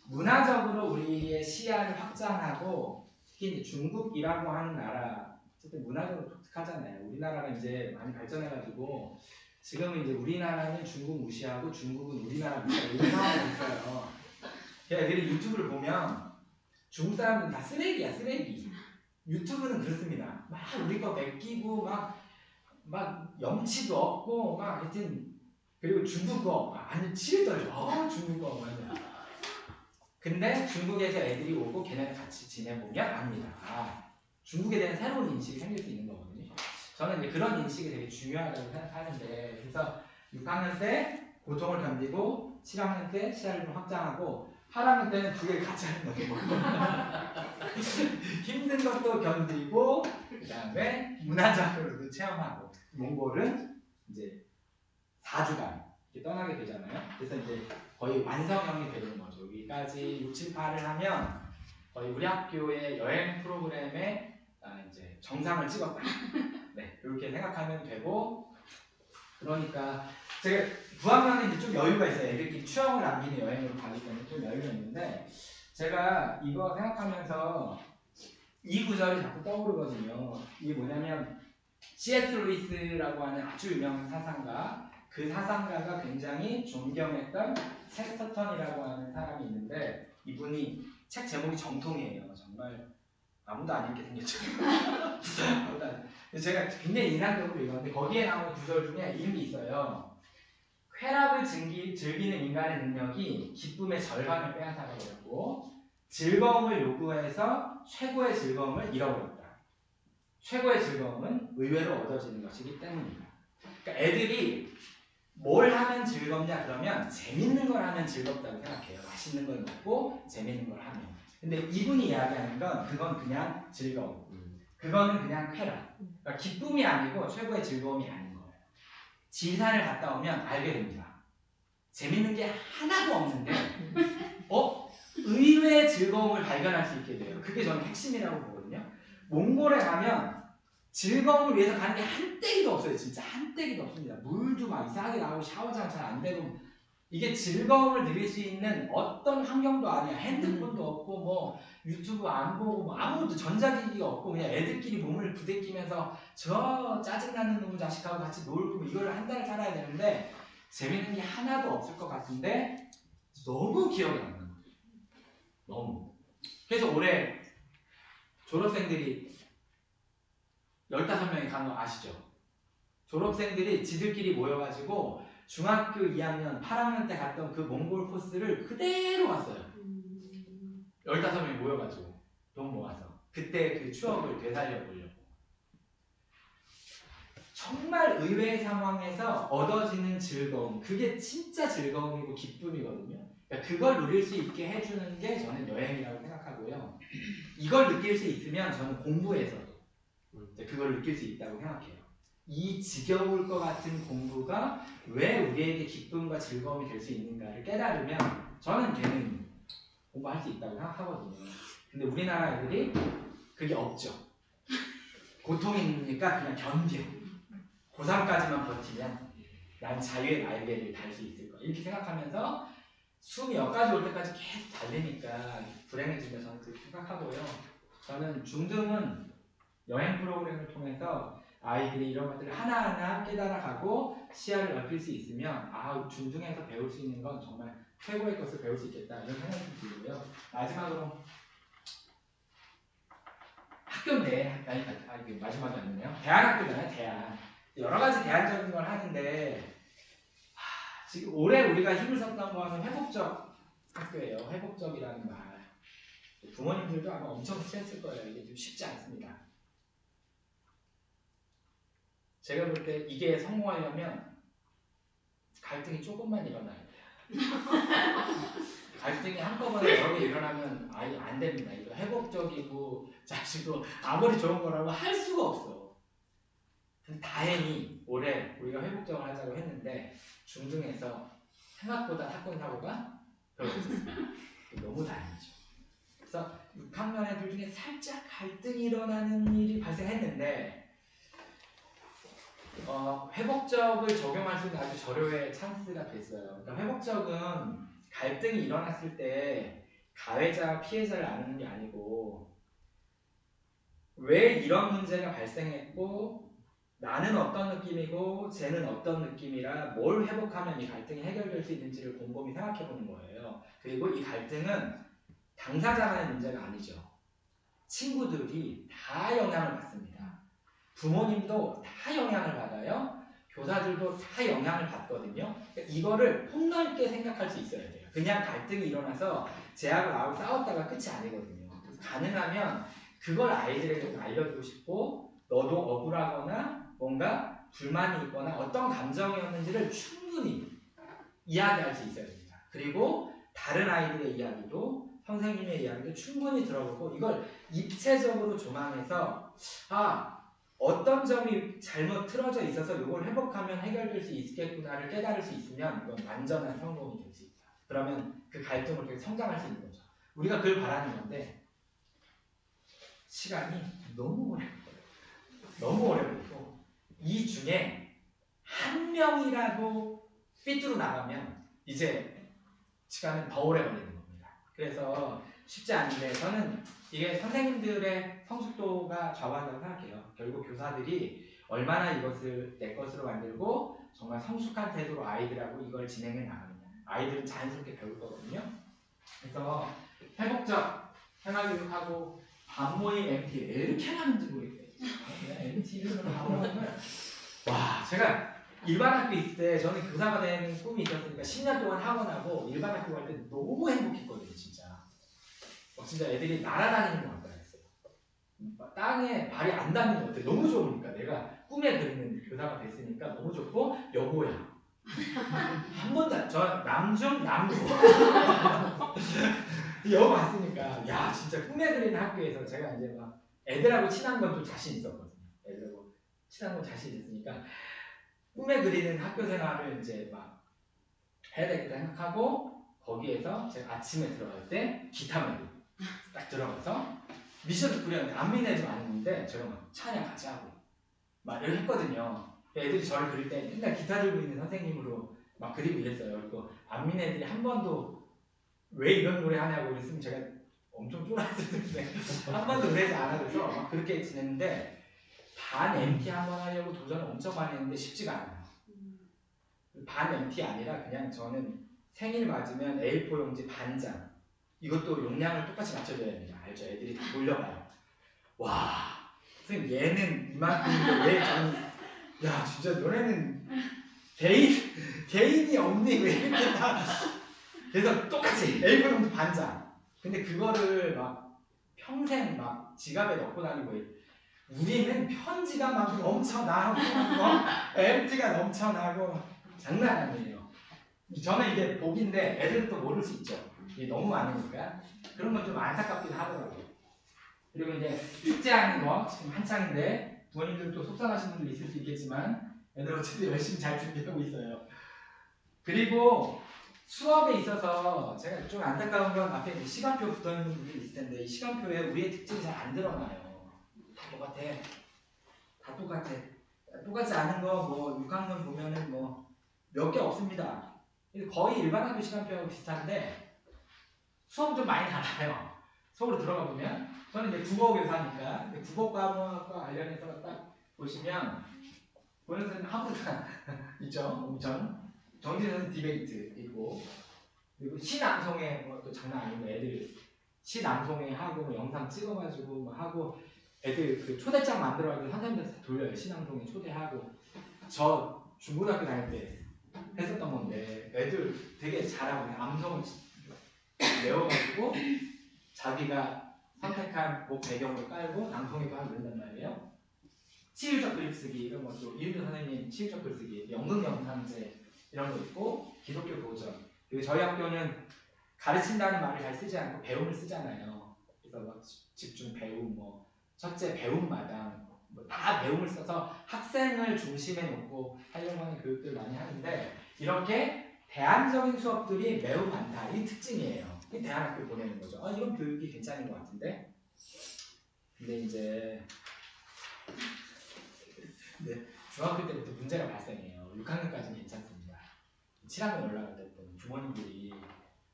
문화적으로 우리의 시야를 확장하고 특히 이제 중국이라고 하는 나라 어쨌든 문화적으로 독특하잖아요. 우리나라가 이제 많이 발전해가지고 지금은 이제 우리나라는 중국 무시하고 중국은 우리나라 무시하고 이런 상황이 있어요. 애들이 유튜브를 보면 중국 사람들은 다 쓰레기야 쓰레기. 유튜브는 그렇습니다. 막 우리 거 베끼고 막 염치도 없고 막 하여튼 그리고 중국어 아니 치르더라 중국어 맞아. 근데 중국에서 애들이 오고 걔네랑 같이 지내보면 압니다. 중국에 대한 새로운 인식이 생길 수 있는 거거든요. 저는 이제 그런 인식이 되게 중요하다고 생각하는데 그래서 6학년 때 고통을 견디고 7학년 때 시야를 좀 확장하고 8학년 때는 두 개를 같이 하는 거예요. 힘든 것도 견디고 그 다음에 문화적으로도 체험하고 몽골은 이제 4주간 이렇게 떠나게 되잖아요. 그래서 이제 거의 완성형이 되는 거죠. 여기까지 6, 7, 8을 하면 거의 우리 학교의 여행 프로그램에 이제 정상을 찍었다. 네, 이렇게 생각하면 되고 그러니까 제가 9학년은 이제 좀 여유가 있어요. 애들끼리 추억을 남기는 여행으로 가기 때문에 좀 여유가 있는데 제가 이거 생각하면서 이 구절이 자꾸 떠오르거든요. 이게 뭐냐면 C.S. 루이스라고 하는 아주 유명한 사상가 그 사상가가 굉장히 존경했던 체스터턴이라고 하는 사람이 있는데 이분이 책 제목이 정통이에요. 정말 아무도 안 읽게 생겼죠. 아무도 안. 제가 굉장히 인상적으로 읽었는데 거기에 나오는 구절 중에 이런 게 있어요. 쾌락을 즐기는 인간의 능력이 기쁨의 절반을 빼앗아가 버렸고 즐거움을 요구해서 최고의 즐거움을 잃어버렸다. 최고의 즐거움은 의외로 얻어지는 것이기 때문이다. 그러니까 애들이 뭘 하면 즐겁냐 그러면 재밌는 걸 하면 즐겁다고 생각해요. 맛있는 걸 먹고 재밌는 걸 하면. 근데 이분이 이야기하는 건 그건 그냥 즐거움. 그거는 그냥 쾌락. 그러니까 기쁨이 아니고 최고의 즐거움이 아닌 거예요. 지산을 갔다 오면 알게 됩니다. 재밌는 게 하나도 없는데 의외의 즐거움을 발견할 수 있게 돼요. 그게 저는 핵심이라고 보거든요. 몽골에 가면 즐거움을 위해서 가는 게 한 떼기도 없어요. 진짜 한 떼기도 없습니다. 물도 막 이상하게 나오고 샤워장 잘 안 되고 이게 즐거움을 누릴 수 있는 어떤 환경도 아니야. 핸드폰도 없고 뭐 유튜브 안 보고 뭐 아무것도 전자기기가 없고 그냥 애들끼리 몸을 부대끼면서 저 짜증나는 놈의 자식하고 같이 놀고 이걸 한 달을 살아야 되는데 재밌는 게 하나도 없을 것 같은데 너무 기억에 남는 거예요. 너무. 그래서 올해 졸업생들이 15명이 간 거 아시죠? 졸업생들이 지들끼리 모여가지고 중학교 2학년, 8학년 때 갔던 그 몽골 코스를 그대로 갔어요. 15명이 모여가지고 돈 모아서 그때 그 추억을 되살려 보려고. 정말 의외의 상황에서 얻어지는 즐거움, 그게 진짜 즐거움이고 기쁨이거든요. 그러니까 그걸 누릴 수 있게 해주는 게 저는 여행이라고 생각하고요. 이걸 느낄 수 있으면 저는 공부에서도 그걸 느낄 수 있다고 생각해요. 이 지겨울 것 같은 공부가 왜 우리에게 기쁨과 즐거움이 될 수 있는가를 깨달으면 저는 걔는 공부할 수 있다고 생각하거든요. 근데 우리나라 애들이 그게 없죠. 고통이니까 그냥 견뎌. 고3까지만 버티면 난 자유의 날개를 달 수 있을 거야. 이렇게 생각하면서 숨이 여기까지 올 때까지 계속 달리니까 불행해진다 저는 그렇게 생각하고요. 저는 중등은 여행 프로그램을 통해서 아이들이 이런 것들을 하나하나 깨달아가고 시야를 넓힐 수 있으면 중등에서 배울 수 있는 건 정말 최고의 것을 배울 수 있겠다 이런 생각이 들고요. 마지막으로 학교인데 마지막이 아니네요. 대안학교잖아요. 대안. 여러 가지 대안적인 걸 하는데 지금 올해 우리가 힘을 썼던 거는 회복적 학교예요. 회복적이라는 말. 부모님들도 아마 엄청 스트레스일 거예요. 이게 좀 쉽지 않습니다. 제가 볼 때 이게 성공하려면 갈등이 조금만 일어나야 돼요. 갈등이 한꺼번에 여러 개 일어나면 아예 안 됩니다. 이거 회복적이고 자식도 아무리 좋은 거라고 할 수가 없어. 근데 다행히 올해 우리가 회복적을 하자고 했는데 중등에서 생각보다 사건 사고가 별로 없었습니다. 너무 다행이죠. 그래서 6학년 애들 중에 살짝 갈등이 일어나는 일이 발생했는데 회복적을 적용할 수 있는 아주 절호의 찬스가 됐어요. 그러니까 회복적은 갈등이 일어났을 때 가해자와 피해자를 나누는 게 아니고 왜 이런 문제가 발생했고 나는 어떤 느낌이고 쟤는 어떤 느낌이라 뭘 회복하면 이 갈등이 해결될 수 있는지를 곰곰이 생각해 보는 거예요. 그리고 이 갈등은 당사자만의 문제가 아니죠. 친구들이 다 영향을 받습니다. 부모님도 다 영향을 받아요. 교사들도 다 영향을 받거든요. 그러니까 이거를 폭넓게 생각할 수 있어야 돼요. 그냥 갈등이 일어나서 쟤하고 나하고 싸웠다가 끝이 아니거든요. 그래서 가능하면 그걸 아이들에게 좀 알려주고 싶고 너도 억울하거나 뭔가 불만이 있거나 어떤 감정이었는지를 충분히 이야기할 수 있어야 됩니다. 그리고 다른 아이들의 이야기도 선생님의 이야기도 충분히 들어보고 이걸 입체적으로 조망해서 어떤 점이 잘못 틀어져 있어서 이걸 회복하면 해결될 수 있겠구나를 깨달을 수 있으면 이건 완전한 성공이 될 수 있다. 그러면 그 갈등을 통해 성장할 수 있는 거죠. 우리가 그걸 바라는 건데 시간이 너무 오래 걸려요. 너무 오래 걸리고 이 중에 한 명이라도 삐뚤어 나가면 이제 시간은 더 오래 걸리는 겁니다. 그래서 쉽지 않은데 저는 이게 선생님들의 성숙도가 좌우한다고 생각해요. 결국 교사들이 얼마나 이것을 내 것으로 만들고 정말 성숙한 태도로 아이들하고 이걸 진행해 나가느냐. 아이들은 자연스럽게 배울 거거든요. 그래서 회복적 생활교육하고 반모임 MT 왜 이렇게 하는지 모르겠어요. MT를 반모임을 와 제가 일반 학교 있을 때 저는 교사가 되는 꿈이 있었으니까 10년 동안 학원하고 일반 학교 갈 때 너무 행복했거든요. 진짜 애들이 날아다니는 것 같다 했어요. 땅에 발이 안 닿는 것 같아. 너무 좋으니까 내가 꿈에 그리는 교사가 됐으니까 너무 좋고 여보야. 한 번도 저 남중 남부 여보 봤으니까 야 진짜 꿈에 그리는 학교에서 제가 이제 막 애들하고 친한 건 좀 자신 있었거든요. 애들하고 친한 건 자신 있으니까 꿈에 그리는 학교 생활을 이제 막 해야 되겠다 생각하고 거기에서 제가 아침에 들어갈 때 기타맨 딱 들어가서 미션을 그렸는데 안 믿는 애들 많은데 제가 막 찬양 같이 하고 막 이렇게 했거든요. 애들이 저를 그릴 때 맨날 기타 들고 있는 선생님으로 막 그리고 이랬어요. 그리고 안 믿는 애들이 한 번도 왜 이런 노래 하냐고 그랬으면 제가 엄청 쫄았을 텐데 한 번도 그러지 않아서 막 그렇게 지냈는데 반 MT 한번 하려고 도전을 엄청 많이 했는데 쉽지가 않아요. 반 MT 아니라 그냥 저는 생일 맞으면 A4 용지 반장 이것도 용량을 똑같이 맞춰줘야 됩니다. 알죠? 애들이 다 몰려가요. 와 선생님 얘는 이만큼인데 왜 저는 야 진짜 너네는 개인이 없니? 왜 이렇게 다 그래서 똑같이 A4 용지 반장 근데 그거를 막 평생 막 지갑에 넣고 다니고 우리는 편지가 막 넘쳐나고 MT가 넘쳐나고 장난 아니에요. 저는 이게 복인데 애들은 또 모를 수 있죠. 이게 너무 많으니까 그런 건 좀 안타깝긴 하더라고요. 그리고 이제 축제하는 거 지금 한창인데 부모님들도 속상하신 분들 있을 수 있겠지만 애들 어쨌든 열심히 잘 준비하고 있어요. 그리고 수업에 있어서 제가 좀 안타까운 건 앞에 시간표 붙어있는 분들이 있을 텐데 이 시간표에 우리의 특징이 잘 안 드러나요. 다 똑같아. 다 똑같아. 똑같지 않은 거 뭐 6학년 보면은 뭐 몇 개 없습니다. 거의 일반 학교 시간표하고 비슷한데 수업은 좀 많이 달라요. 수업으로 들어가 보면 저는 이제 국어 교사니까 국어 과목과 관련해서 딱 보시면 보는 선생님 한국사 있죠. 엄청 정진 선생 디베이트 있고 그리고 시낭송회 뭐 또 장난 아니고 애들 시낭송회 하고 뭐 영상 찍어가지고 뭐 하고 애들 그 초대장 만들어가지고 선생님들 다 돌려요. 시낭송회 초대하고 저 중고등학교 다닐 때 했었던 건데 애들 되게 잘하고 암송을 외워가지고 자기가 선택한 곡 배경으로 깔고 낭송회도 하고 그런단 말이에요. 치유적 글쓰기 이런 것도 이은주 선생님 치유적 글쓰기 연극 영상제 이런 거 있고 기독교 도전 그리고 저희 학교는 가르친다는 말을 잘 쓰지 않고 배움을 쓰잖아요. 그래서 뭐 집중 배움 뭐 첫째 배움마당 뭐 다 배움을 써서 학생을 중심에 놓고 하려고 하는 교육들 많이 하는데 이렇게 대안적인 수업들이 매우 많다. 이 특징이에요. 이 대안학교 보내는 거죠. 이런 교육이 괜찮은 것 같은데 근데 이제 중학교 때부터 문제가 발생해요. 6학년까지는 괜찮습니다. 7학년 올라갈 때부터 부모님들이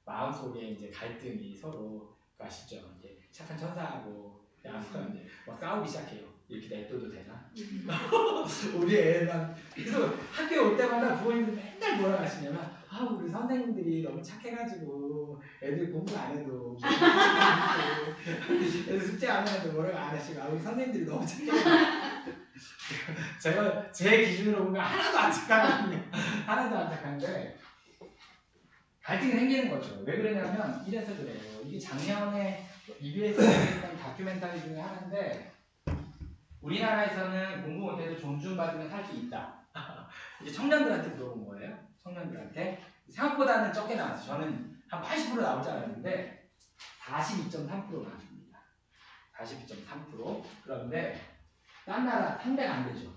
마음속에 이제 갈등이 서로 아시죠? 이제 착한 천사하고 양수가 이제 막 싸우기 시작해요. 이렇게 냅둬도 되나? 우리 애만 그래서 학교에 올 때마다 부모님들 맨날 뭐라 하시냐면 우리 선생님들이 너무 착해가지고 애들 공부 안 해도 애들 숙제 안 해도 뭐라고 안 하시고 우리 선생님들이 너무 착해가지고 제가 제 기준으로 보면 하나도 안 착하거든요. 하나도 안 착한데 갈등이 생기는 거죠. 왜 그러냐면 이래서 그래요. 이게 작년에 EBS에서 했던 다큐멘터리 중에 하나인데 우리나라에서는 공부 못해도 존중받으면 살 수 있다. 이제 청년들한테 물어본 거예요. 청년들한테 생각보다는 적게 나왔어요. 저는 한 80% 나올 줄 알았는데 42.3% 나왔습니다. 42.3%. 그런데 딴 나라 상대가 안 되죠.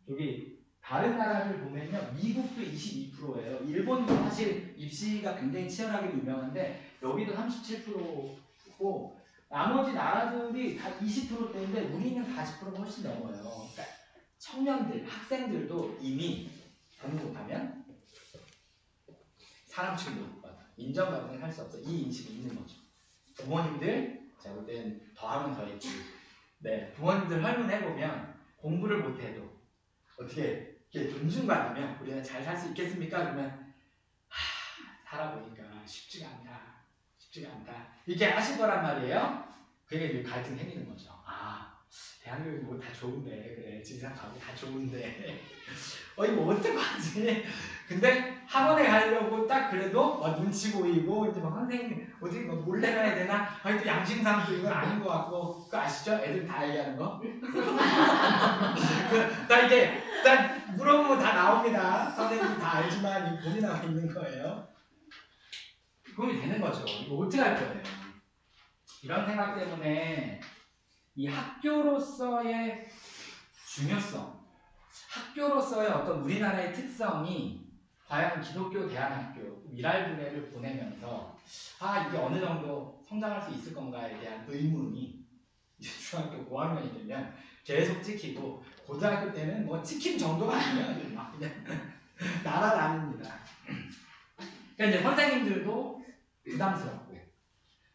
여기 다른 나라를 보면요. 미국도 22%예요. 일본도 사실 입시가 굉장히 치열하게 유명한데 여기도 37%고 나머지 나라들이 다 20%대인데 우리는 40%가 훨씬 넘어요. 그러니까 청년들, 학생들도 이미 공부 못하면 사람 취급을 못 받아. 인정받으면 할 수 없어. 이 인식이 있는 거죠. 부모님들, 제가 볼 땐 더하면 더했지. 네, 부모님들 설문해보면 공부를 못해도 어떻게 이렇게 존중받으면 우리는 잘 살 수 있겠습니까? 그러면 살아보니까 쉽지가 않다. 이렇게 하실 거란 말이에요. 그게 이제 갈등이 생기는 거죠. 대한민국이 뭐 다 좋은데 그래 지상 가고 다 좋은데 이거 어떡하지? 근데 학원에 가려고 딱 그래도 눈치 보이고 이제 막 선생님 어떻게 뭐 몰래 가야 되나? 또 양심상 또 이건 아닌 것 같고 그거 아시죠? 애들 다 얘기하는 거. 나 이게 딱 물어보면 다 나옵니다. 선생님이 다 알지만 이 고민하고 있는 거예요. 고민이 되는 거죠. 이거 어떻게 할 거예요? 이런 생각 때문에 이 학교로서의 중요성, 학교로서의 어떤 우리나라의 특성이 과연 기독교 대안학교, 미랄분회를 보내면서 이게 어느 정도 성장할 수 있을 건가에 대한 의문이 이제 중학교 5학년이 되면 계속 찍히고 고등학교 때는 뭐 찍힘 정도가 아니면 막 그냥 날아다닙니다. 그러니까 이제 선생님들도 부담스럽고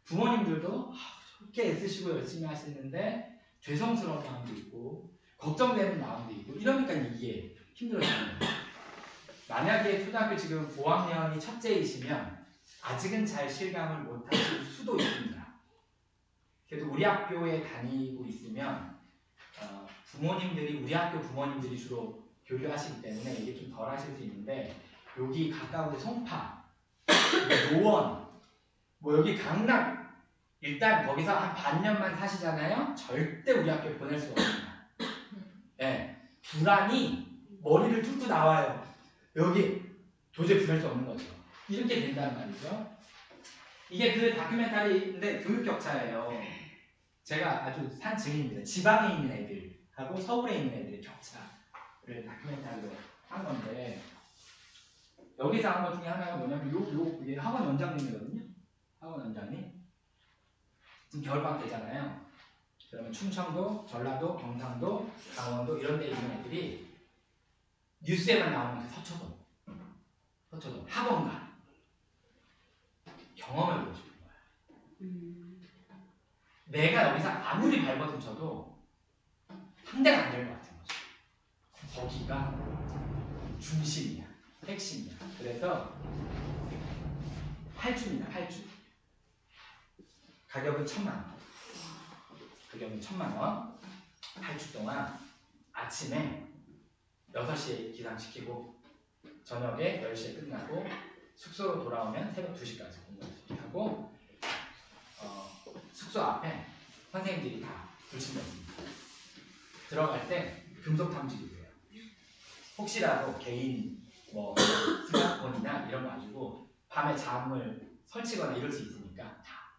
부모님들도 그렇게 애쓰시고 열심히 하시는데 죄송스러운 마음도 있고 걱정되는 마음도 있고 이러니까 이게 힘들어지는 거예요. 만약에 초등학교 지금 5학년이 첫째이시면 아직은 잘 실감을 못하실 수도 있습니다. 그래도 우리 학교에 다니고 있으면 부모님들이 우리 학교 부모님들이 주로 교류하시기 때문에 이게 좀 덜 하실 수 있는데 여기 가까운 송파, 노원, 뭐 여기 강남 일단 거기서 한 반년만 사시잖아요. 절대 우리 학교에 보낼 수가 없습니다. 네, 불안이 머리를 뚫고 나와요. 여기 도저히 보낼 수 없는 거죠. 이렇게 된단 말이죠. 이게 그 다큐멘터리인데 교육 격차예요. 제가 아주 산 증인입니다. 지방에 있는 애들하고 서울에 있는 애들의 격차를 다큐멘터리로 한 건데 여기서 한 것 중에 하나가 뭐냐면 이게 학원 원장님이거든요. 학원 원장님. 지금 겨울방학 되잖아요. 그러면 충청도, 전라도, 경상도, 강원도 이런 데 있는 애들이 뉴스에만 나오는 그 서초동 학원가 경험을 보여주는 거야. 내가 여기서 아무리 발버둥 쳐도 상대가 안 될 것 같은 거죠. 거기가 중심이야, 핵심이야. 그래서 8주입니다. 8주. 가격은 1,000만 원. 가격은 1,000만 원. 8주 동안 아침에 6시에 기상시키고 저녁에 10시에 끝나고 숙소로 돌아오면 새벽 2시까지 공부를 하고 숙소 앞에 선생님들이 다 불친다습니다. 들어갈 때 금속 탐지기도 해요. 혹시라도 개인 뭐 스마트폰이나 이런 거 가지고 밤에 잠을 설치거나 이럴 수 있으니까 다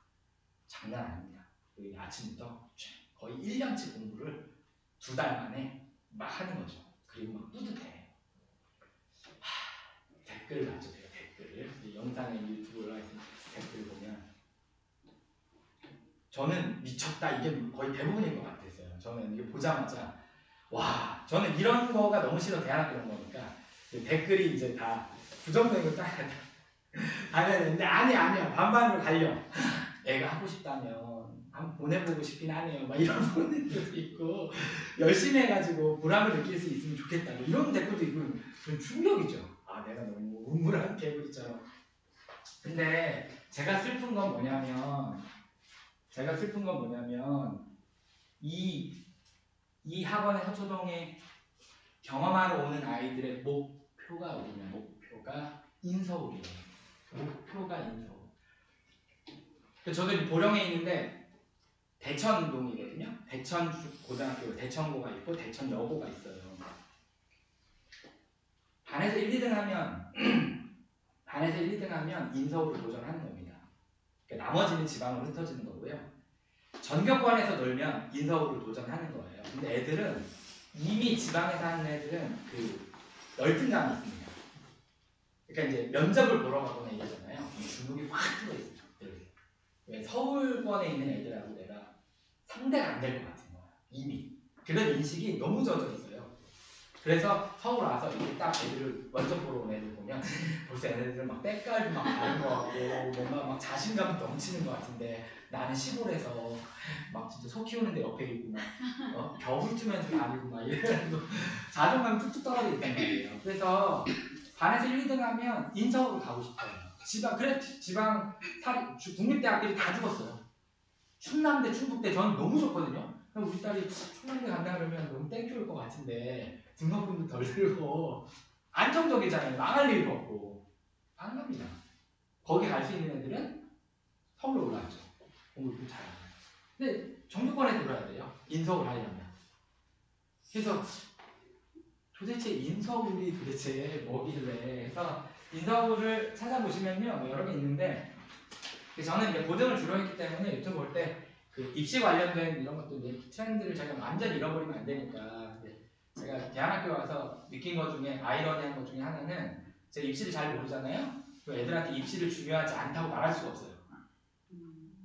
장난 아닙니다. 그리고 아침부터 거의 1년치 공부를 2달 만에 막 하는 거죠. 그리고 막 뿌듯해. 댓글 맞춰줘요. 댓글을 이 영상에 유튜브 올라가 있는 댓글 보면 저는 미쳤다 이게 거의 대부분인 것 같았어요. 저는 이게 보자마자 와 저는 이런 거가 너무 싫어. 대학교 그런 거니까 댓글이 이제 다 부정적인 거 딱 다녀야 되는데 아니야 반반으로 갈려. 애가 하고 싶다면 한번 보내보고 싶긴 하네요. 막 이런 분들도 있고 열심히 해가지고 보람을 느낄 수 있으면 좋겠다. 뭐 이런 댓글도 있고 그런 충격이죠. 아 내가 너무 우물한 개구리처럼. 근데 제가 슬픈 건 뭐냐면 이 학원의 서초동에 경험하러 오는 아이들의 목표가 어디냐? 목표가 인서울이에요. 목표가 인서울. 저도 보령에 있는데 대천동이거든요. 대천 고등학교, 대천고가 있고 대천여고가 있어요. 반에서 1, 2등 하면 인서울을 도전하는 겁니다. 그러니까 나머지는 지방으로 흩어지는 거고요. 전교권에서 놀면 인서울을 도전하는 거예요. 근데 애들은 이미 지방에 사는 애들은 그 열등감이 있습니다. 그러니까 이제 면접을 보러 가거나 이러잖아요. 주눅이 확 들어있어요. 왜 서울권에 있는 애들하고 내가 상대가 안 될 것 같은 거야. 이미 그런 인식이 너무 젖어 있어요. 그래서 서울 와서 이렇게 딱 애들을 면접 보러 온 애들 보면 벌써 애들은 막 때깔도 막 다른 거 같고 뭔가 막 자신감도 넘치는 것 같은데 나는 시골에서 막 진짜 소 키우는데 옆에 있고 막 겨울 쯤에서 다니고 막 이래가지고 자존감이 툭툭 떨어져 있단 말이에요. 그래서 반에서 1, 2등 하면 인서울을 가고 싶어요. 지방 국립대학들이 다 죽었어요. 충남대, 충북대 저는 너무 좋거든요. 우리 딸이 충남대 간다 그러면 너무 땡큐일 것 같은데 등록금도 덜 들고 안정적이잖아요. 망할 일도 없고 안 갑니다. 거기 갈 수 있는 애들은 서울로 올라왔죠. 공부를 잘하고. 근데 정규권에 들어야 돼요. 인서울 하려면. 그래서 도대체 인서울이 도대체 뭐길래 해서 인서울을 찾아보시면요 여러 개 있는데 저는 이제 고등을 주로 했기 때문에 유튜브 볼 때 그 입시 관련된 이런 것도 이제 트렌드를 제가 완전히 잃어버리면 안 되니까 제가 대안학교 와서 느낀 것 중에 아이러니한 것 중에 하나는 제가 입시를 잘 모르잖아요. 애들한테 입시를 중요하지 않다고 말할 수가 없어요.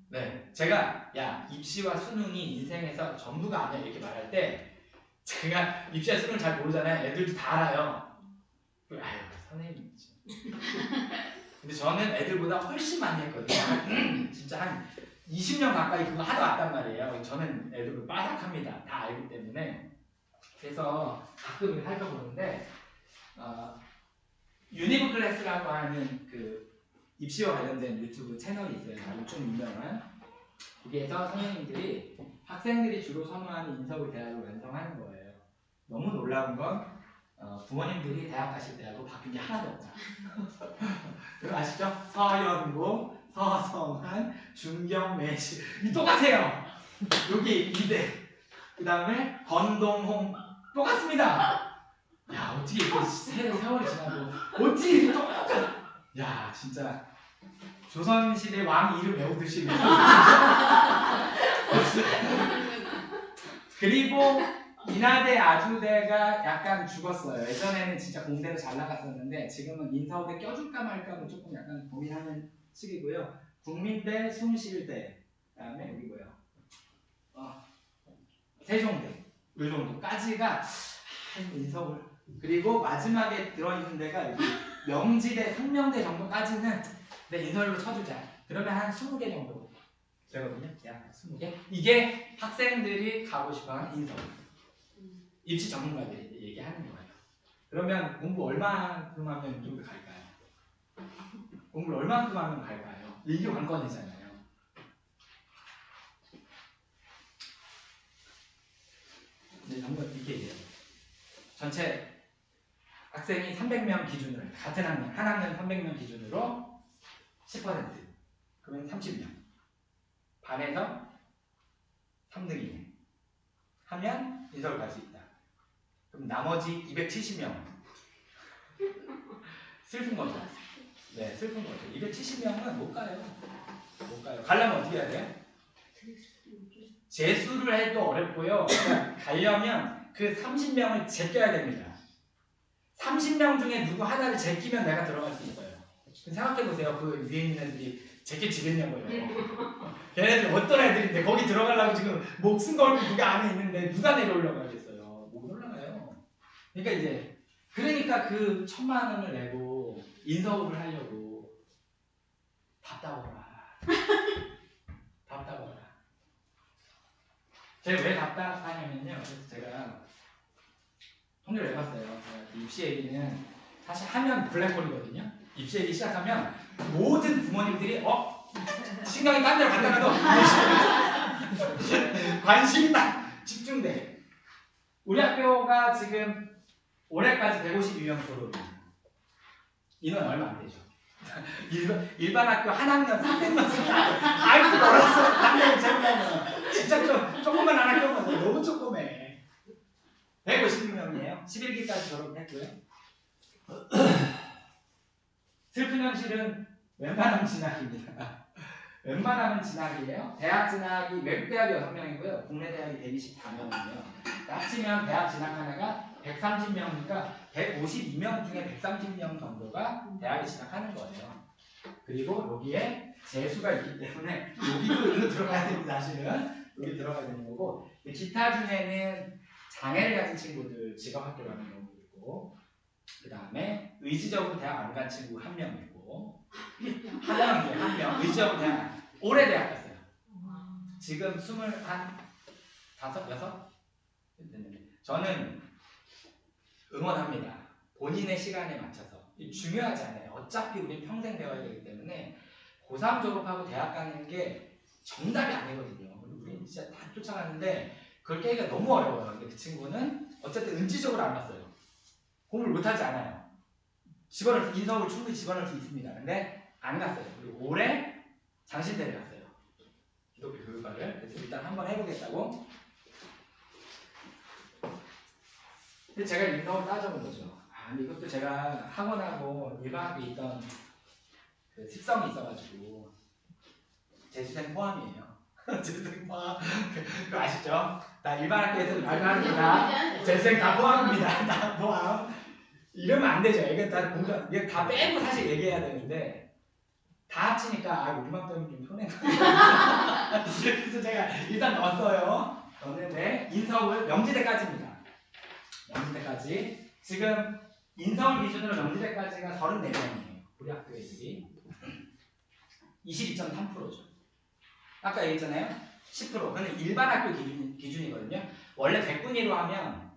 네, 제가 야 입시와 수능이 인생에서 전부가 아니야 이렇게 말할 때 제가 입시와 수능을 잘 모르잖아요. 애들도 다 알아요. 아유 선생님이지. 근데 저는 애들보다 훨씬 많이 했거든요. 진짜 한 20년 가까이 그거 하다 왔단 말이에요. 저는 애들을 빠삭합니다. 다 알기 때문에. 그래서 가끔 이렇게 살펴보는데 유니브 클래스라고 하는 그 입시와 관련된 유튜브 채널이 있어요. 아주 좀 유명한. 거기에서 선생님들이 학생들이 주로 선호하는 인서울 대학을 완성하는 거예요. 너무 놀라운 건 부모님들이 대학 가실 때하고 바뀐 게 하나도 없다. 그거 아시죠? 서연고, 서성한, 중경매실 똑같아요. 여기 이대 그 다음에 건동홍 똑같습니다. 야 어떻게 이렇게 세월이 지나고 어떻게 이렇게 똑같아. 야 진짜 조선시대 왕 이름 외우듯이 그리고 인하대, 아주대가 약간 죽었어요. 예전에는 진짜 공대로 잘 나갔었는데 지금은 인서울대 껴줄까 말까로 조금 약간 고민하는 시기고요. 국민대, 숭실대, 그다음에 여기 뭐야? 세종대, 이 정도까지가 인서울. 그리고 마지막에 들어있는 데가 여기 명지대, 상명대 정도까지는 내 인서울로 쳐주자. 그러면 한 20개 정도 되거든요. 약 20개. 이게 학생들이 가고 싶어하는 인서울. 입시 전문가들이 얘기하는 거예요. 그러면 공부 얼마큼 하면 이 정도 갈까요? 공부를 얼마만큼 하면 갈까요? 이게 관건이잖아요. 근데 전부 이렇게 얘기해요. 전체 학생이 300명 기준으로, 같은 학년, 한 학년 300명 기준으로 10%, 그러면 30명. 반에서 3등이네. 하면 인서울 갈 수 있다. 그럼 나머지 270명. 슬픈 거죠. 네, 슬픈 거죠. 270명은 못 가요. 못 가요. 가려면 어떻게 해야 돼요? 재수를 해도 어렵고요. 그러니까 가려면 그 30명을 제껴야 됩니다. 30명 중에 누구 하나를 제끼면 내가 들어갈 수 있어요. 생각해보세요. 그 위에 있는 애들이 제껴지겠냐고요. 걔네들 어떤 애들인데 거기 들어가려고 지금 목숨 걸고 누가 안에 있는데 누가 내려오려고 하겠어요. 못 올라가요. 그러니까 이제 그러니까 그 1,000만 원을 내고 인서울을 하려고 답답하라. 답답하라. 제가 왜 답답하냐면요. 그래서 제가 통계를 해봤어요. 제가 입시 얘기는 사실 하면 블랙홀이거든요. 입시 얘기 시작하면 모든 부모님들이 신경이 딴 데로 갔다가도 관심이 딱 집중돼. 우리 학교가 지금 올해까지 152명 졸업이에요. 인원 얼마 안 되죠. 일반 학교 한 학년 300명 아이고 멀었어. 학년을 재우려면 진짜 조금만 안 학교면 너무 조그매. 156명이에요. 11기까지 졸업했고요. 슬픈 현실은 웬만하면 진학입니다. 웬만하면 진학이에요. 대학 진학이 외국 대학이 6명이고요. 국내 대학이 124명이에요. 합치면 대학 진학한 애가 130명이니까 152명 중에 130명 정도가 대학에 진학하는 거예요. 그리고 여기에 재수가 있기 때문에 여기도 이거 들어가야 됩니다. 사실은 여기 들어가야 되는 거고, 기타 중에는 장애를 가진 친구들 직업학교 가는 경우도 있고, 그 다음에 의지적으로 대학 안 간 친구 1명 있고, 한 명 의지적으로 대학 올해 대학 갔어요. 지금 25, 6? 저는 응원합니다. 본인의 시간에 맞춰서. 중요하지 않아요. 어차피 우린 평생 배워야 되기 때문에 고3 졸업하고 대학 가는 게 정답이 아니거든요. 우린 진짜 다 쫓아가는데 그걸 깨기가 너무 어려워요. 근데 그 친구는 어쨌든 의지적으로 안 갔어요. 공부를 못하지 않아요. 인서울 충분히 집어넣을 수 있습니다. 근데 안 갔어요. 그리고 올해 장신대를 갔어요. 기독교 교육과를. 그래서 일단 한번 해보겠다고. 근데 제가 인서울 따져본 거죠. 근데 이것도 제가 학원하고 일반 학교에 있던 그 습성이 있어가지고 재수생 포함이에요. 재수생 포함. 그거 아시죠? 나 일반 학교에서 말도 합니다. 재수생 다 포함입니다. 다 포함. 이러면 안 되죠. 이게 다 빼고 사실 얘기해야 되는데 다 합치니까 우리만 빼면 좀 손해가. 그래서 제가 일단 넣었어요. 넣었는데 인서울 명지대까지입니다. 명지대까지. 지금 인서울 기준으로 명지대까지가 34명이에요. 우리 학교 애들이 22.3%죠. 아까 얘기했잖아요. 10%. 그건 일반 학교 기준이거든요. 원래 100분위로 하면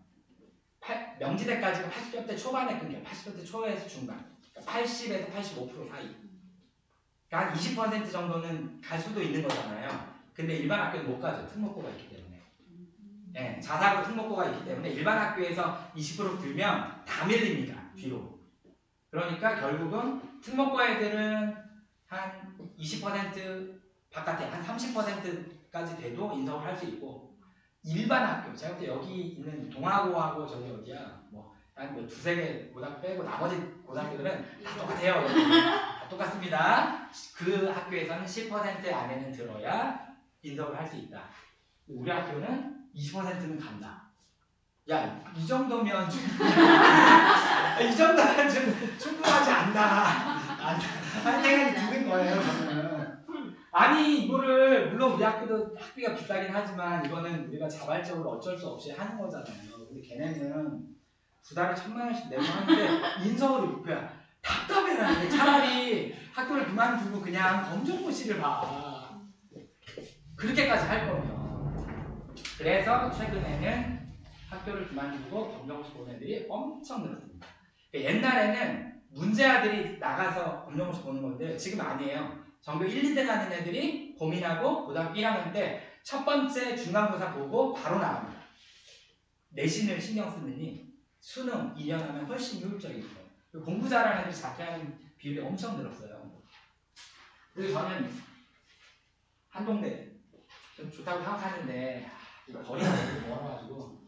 명지대까지가 80년대 초반에 끊겨요. 80년대 초에서 중반. 그러니까 80에서 85% 사이. 그러니까 한 20% 정도는 갈 수도 있는 거잖아요. 근데 일반 학교는 못 가죠. 특목고가 있기 때문에. 네, 자사고 특목고가 있기 때문에 일반 학교에서 20% 들면 다 밀립니다. 뒤로. 그러니까 결국은 특목고 애들은 한 20% 바깥에 한 30%까지 돼도 인서울 할 수 있고, 일반 학교, 제가 볼 때 여기 있는 동아고하고 저기 어디야, 한 두세 개 고등학교 빼고 나머지 고등학교들은 다 똑같아요. 다 똑같습니다. 그 학교에서는 10% 안에는 들어야 인서울 할 수 있다. 우리 학교는 20%는 간다. 야, 이 정도면 이 정도면 좀 충분하지 않나. 한 생각이 드는 거예요, 저는. 아니, 이거를 물론 우리 학교도 학비가 비싸긴 하지만 이거는 우리가 자발적으로 어쩔 수 없이 하는 거잖아요. 근데 걔네는 두 달에 1,000만 원씩 내고 하는데 인서울이 목표야. 답답해라는데 차라리 학교를 그만두고 그냥 검정고시를 봐. 그렇게까지 할 거면. 그래서 최근에는 학교를 그만두고 검정고시 보는 애들이 엄청 늘었습니다. 옛날에는 문제아들이 나가서 검정고시 보는 건데 지금 아니에요. 전교 1, 2등 하는 애들이 고민하고 고등학교 1학년 때 첫 번째 중간고사 보고 바로 나갑니다. 내신을 신경 쓰느니 수능 2년 하면 훨씬 효율적이고요. 공부 잘하는 애들이 자퇴하는 비율이 엄청 늘었어요. 그리고 저는 한동대 좀 좋다고 생각하는데 이거 거리가 너무 멀어가지고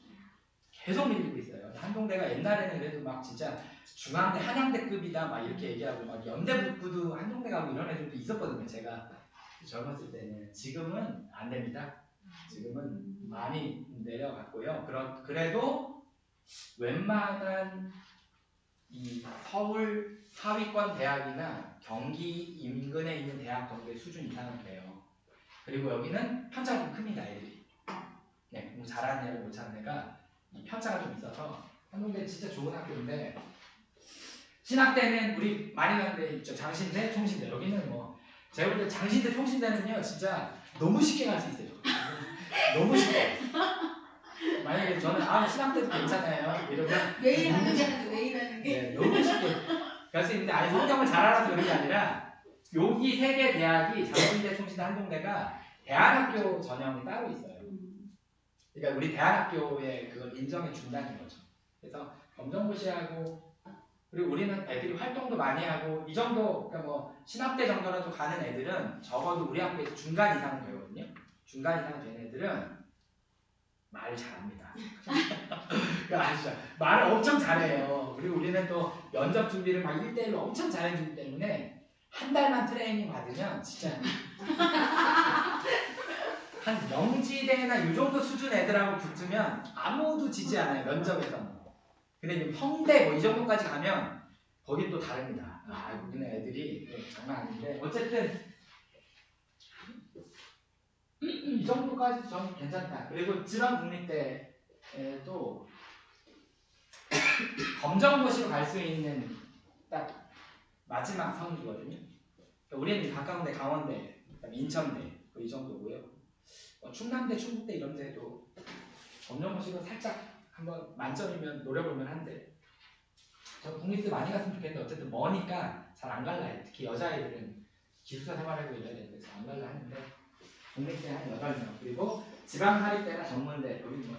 계속 밀리고 있어요. 한동대가 옛날에는 그래도 막 진짜 중앙대 한양대급이다 막 이렇게 얘기하고 막 연대북부도 한동대 가고 이런 애들도 있었거든요. 제가 젊었을 때는. 지금은 안 됩니다. 지금은 많이 내려갔고요. 그래도 웬만한 이 서울 하위권 대학이나 경기 인근에 있는 대학 정도의 수준 이상은 돼요. 그리고 여기는 편차가 좀 큽니다. 애들이. 네, 공부 잘하는 애를 못 찾는 애가 이 편차가 좀 있어서 한동대 진짜 좋은 학교인데 신학대는 우리 많이 가는 데 있죠. 장신대, 총신대. 여기는 뭐 제가 볼 때 장신대, 총신대는요 진짜 너무 쉽게 갈 수 있어요. 너무 쉽게. 만약에 저는 신학대도 괜찮아요. 이러면 매일 하는 게 아니라 매일 하는 게. 네, 너무 쉽게 갈 수 있는데 아니 성경을 잘 알아서 그런 게 아니라 여기 세 개 대학이 장신대, 총신대, 한동대가 대안학교 전형이 따로 있어요. 그러니까 우리 대안학교에 그걸 인정해 준다는 거죠. 그래서 검정고시하고 그리고 우리는 애들이 활동도 많이 하고 이 정도 그러니까 뭐 신학대 정도라도 가는 애들은 적어도 우리 학교에서 중간 이상은 되거든요. 중간 이상 된 애들은 말을 잘합니다. 그러니까 아시죠? 말을 엄청 잘해요. 그리고 우리는 또 면접 준비를 막 1대1로 엄청 잘해주기 때문에 한 달만 트레이닝 받으면 진짜 한 명지대나 이 정도 수준 애들하고 붙으면 아무도 지지 않아요. 면접에서는. 근데 이제 평대 뭐 이 정도까지 가면 거긴 또 다릅니다. 여기는 애들이 장난 아닌데 어쨌든 이 정도까지 저는 괜찮다. 그리고 지방국립대에도 검정고시로 갈 수 있는 딱 마지막 선이거든요. 그러니까 우리는 가까운데 강원대, 인천대 이 정도고요. 충남대, 충북대 이런 데도 검정고시로 살짝 한번 만점이면 노려볼만 한데 저 국립대 많이 갔으면 좋겠는데 어쨌든 머니까 잘 안 갈라 해요. 특히 여자아이들은 기숙사 생활하고 이래야 되는데 잘 안 갈라 하는데 국립대 한 8명 그리고 지방사립대나 전문대 여기 뭐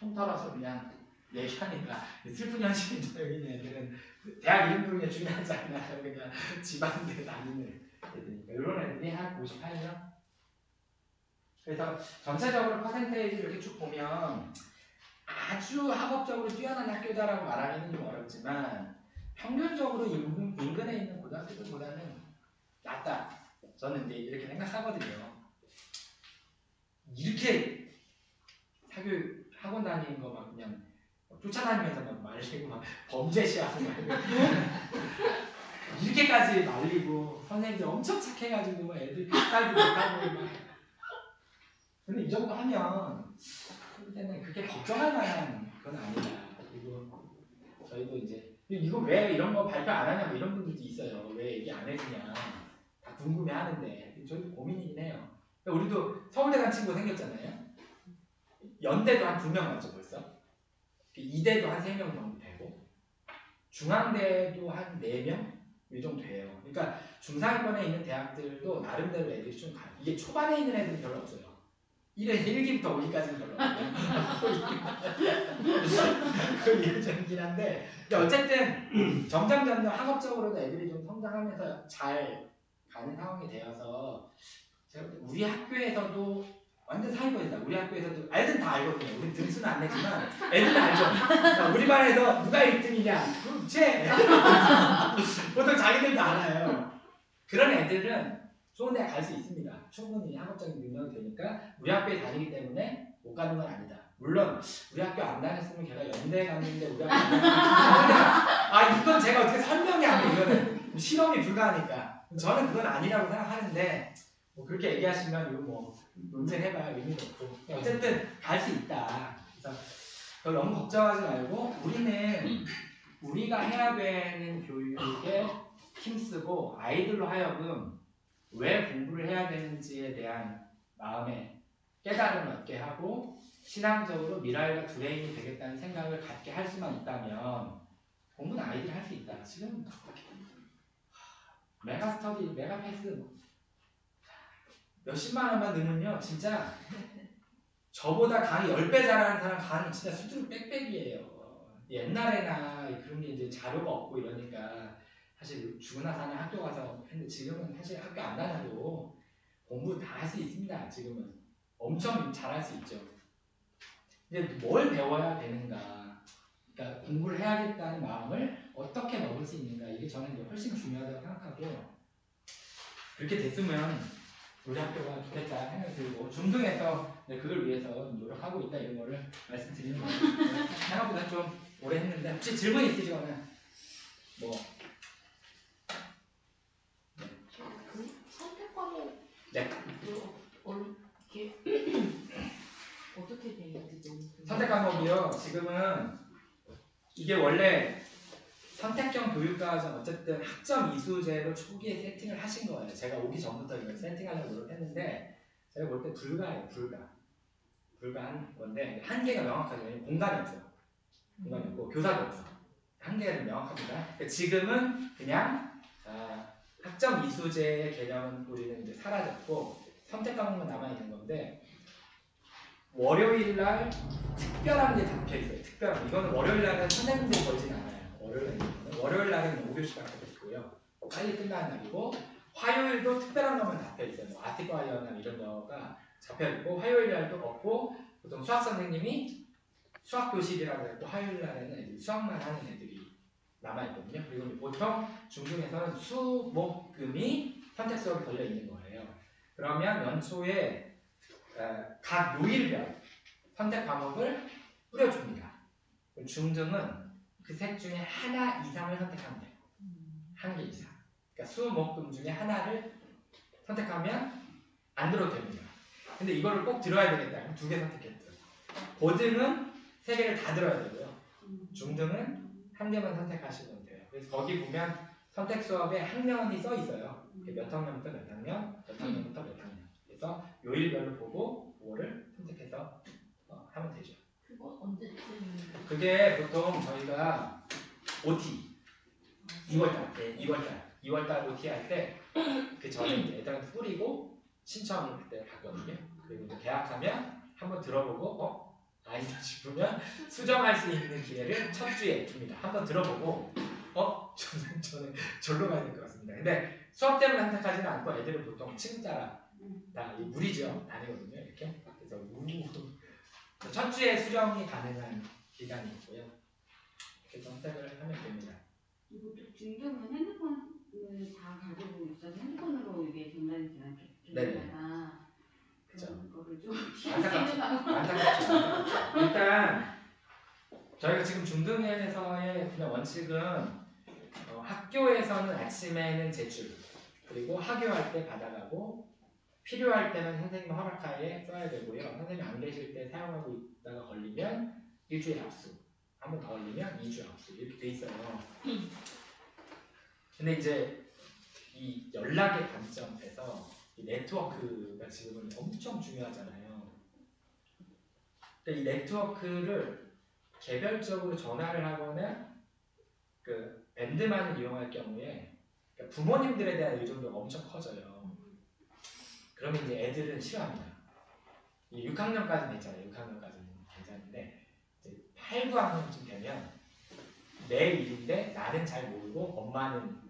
통털어서 그냥 얘기하니까 슬픈 현실이죠. 여기 있는 애들은 대학 이름 부르는 게 중요하지 않아요. 그냥 지방대 다니는 애들이니까 이런 애들이 한 58명 그래서 전체적으로 퍼센테이지를 이렇게 쭉 보면 아주 학업적으로 뛰어난 학교다라고 말하기는 좀 어렵지만 평균적으로 인근에 있는 고등학교들보다는 낫다. 저는 이제 이렇게 생각하거든요. 이렇게 사교육 학원 다니는 거 막 그냥 쫓아다니면서 막 말리고 막 범죄 시하고 막 이렇게까지 말리고 선생님들 엄청 착해가지고 막 애들 끝까지 못하고 막 근데 이 정도 하면 그때는 그게 걱정할 만한 건 아니다. 그리고 저희도 이제 이거 왜 이런 거 발표 안 하냐 뭐 이런 분들도 있어요. 왜 얘기 안 해주냐 다 궁금해하는데 저희도 고민이긴 해요. 우리도 서울대 간 친구 생겼잖아요. 연대도 한 2명 왔죠 벌써. 이대도 한 3명 정도 되고 중앙대도 한 4명 이 정도 돼요. 그러니까 중상위권에 있는 대학들도 나름대로 애들이 좀 가요. 이게 초반에 있는 애들이 별로 없어요. 1기부터 5기까지는 별로 그 이유적이긴 한데 어쨌든 점점 학업적으로도 애들이 좀 성장하면서 잘 가는 상황이 되어서 제가 우리 학교에서도 완전 사회권이다. 우리 학교에서도 애들은 다 알거든요. 우리 등수는 안 내지만 애들은 알죠. 우리 반에서 누가 1등이냐 그럼 쟤 보통 자기들도 알아요. 그런 애들은 좋은 대학 갈 수 있습니다. 충분히 학업적인 능력이 되니까 우리 학교에 다니기 때문에 못 가는 건 아니다. 물론 우리 학교 안 다녔으면 걔가 연대에 갔는데 우리 학교 안 다녔으면 이건 제가 어떻게 설명이 안 돼. 이거는 실험이 불가하니까 저는 그건 아니라고 생각하는데 뭐 그렇게 얘기하시면 이거 뭐 논쟁해봐야 의미가 없고 어쨌든 갈 수 있다. 그래서 그걸 너무 걱정하지 말고 우리는 우리가 해야 되는 교육에 힘쓰고 아이들로 하여금 왜 공부를 해야 되는지에 대한 마음의 깨달음을 얻게 하고 신앙적으로 미랄과 두레인이 되겠다는 생각을 갖게 할 수만 있다면 공부는 아이들이 할 수 있다. 지금 메가 스터디, 메가 패스 몇십만 원만 넣으면요 진짜 저보다 강의 10배 잘하는 사람 강의 진짜 수두룩 빽빽이에요. 옛날에나 그런 게 이제 자료가 없고 이러니까 사실 죽으나 사나 학교 가서 했는데 지금은 사실 학교 안 다녀도 공부 다 할 수 있습니다. 지금은 엄청 잘할 수 있죠. 근데 뭘 배워야 되는가, 그러니까 공부를 해야겠다는 마음을 어떻게 먹을 수 있는가, 이게 저는 이제 훨씬 중요하다고 생각하고, 그렇게 됐으면 우리 학교가 좋겠다 생각이 들고, 중등에서 그걸 위해서 노력하고 있다 이런 거를 말씀드리는 거예요. 생각보다 좀 오래 했는데 혹시 질문 있으시거나 뭐 그 선택 과목 네. 이렇게 어떻게 돼 있는지 너무 선택 과목이요. 지금은 이게 원래 선택형 교육과정 어쨌든 학점 이수제로 초기에 세팅을 하신 거예요. 제가 오기 전부터 이걸 세팅하려고 노력했는데 제가 볼 때 불가해요. 불가한 건데 한계가 명확하죠. 왜냐면 공간이 없어요. 공간이 없고 교사도 없어. 한계가 좀 명확합니다. 그러니까 지금은 그냥 학점 이수제의 개념은 우리는 이제 사라졌고 선택 과목만 남아 있는 건데, 월요일 날 특별한 게 잡혀 있어요. 특별한. 이거는 월요일 날은 선생님들이 걸진 않아요. 월요일 날은 5교시밖에 있고요. 빨리 끝나는 날이고, 화요일도 특별한 것만 잡혀 있어요. 뭐 아티과이어나 이런 거가 잡혀 있고, 화요일 날도 없고, 보통 수학 선생님이 수학 교실이라고 했고, 화요일 날에는 애들이 수학만 하는 애들이 남아 있거든요. 그리고 보통 중등에서는 수, 목, 금이 선택 수업이 걸려 있는 거예요. 그러면 연초에 각 요일별 선택 과목을 뿌려줍니다. 중등은 그 셋 중에 하나 이상을 선택하면 돼요. 한 개 이상. 그러니까 수, 목, 금 중에 하나를 선택하면 안 들어도 됩니다. 근데 이거를 꼭 들어야 되겠다. 그럼 2개 선택했죠. 고등은 3개를 다 들어야 되고요. 중등은 1개만 선택하시면 돼요. 그래서 거기 보면 선택 수업에 학년이 써 있어요. 몇 학년부터 몇 학년, 몇 학년부터 몇 학년. 그래서 요일별로 보고 그거를 선택해서 하면 되죠. 그거 언제쯤? 그게 보통 저희가 OT 2월달 OT 할 때 그 전에 이제 애들한테 뿌리고 신청을 그때 받거든요. 그리고 이제 계약하면 한번 들어보고 아니다 싶으면 수정할 수 있는 기회를 첫 주에 줍니다. 한번 들어보고 저는 절로 가야 될 것 같습니다. 근데 수업 때문에 선택하지는 않고 애들은 보통 친구 따라 다 무리죠 다니거든요. 이렇게. 그래서 첫 주에 수정이 가능한 기간이 있고요. 이렇게 선택을 하면 됩니다. 보통 중등은 핸드폰을 다 가지고 있어서 핸드폰으로 이게 전달되지 않겠다. 그런 거를 좀 안타깝죠. 일단 저희가 지금 중등에서의 그냥 원칙은 학교에서는 아침에는 제출, 그리고 학교할 때 받아가고, 필요할 때는 선생님 허락하에 써야 되고요. 선생님 안 계실 때 사용하고 있다가 걸리면 일주일 압수, 한 번 더 걸리면 2주 압수, 이렇게 돼 있어요. 근데 이제 이 연락의 관점에서 이 네트워크가 지금은 엄청 중요하잖아요. 그러니까 이 네트워크를 개별적으로 전화를 하거나 그 밴드만을 이용할 경우에 그러니까 부모님들에 대한 의존도가 엄청 커져요. 그러면 이제 애들은 싫어합니다. 6학년까지는 괜찮아요. 6학년까지는 괜찮은데 이제 8, 9학년쯤 되면 내 일인데 나는 잘 모르고 엄마는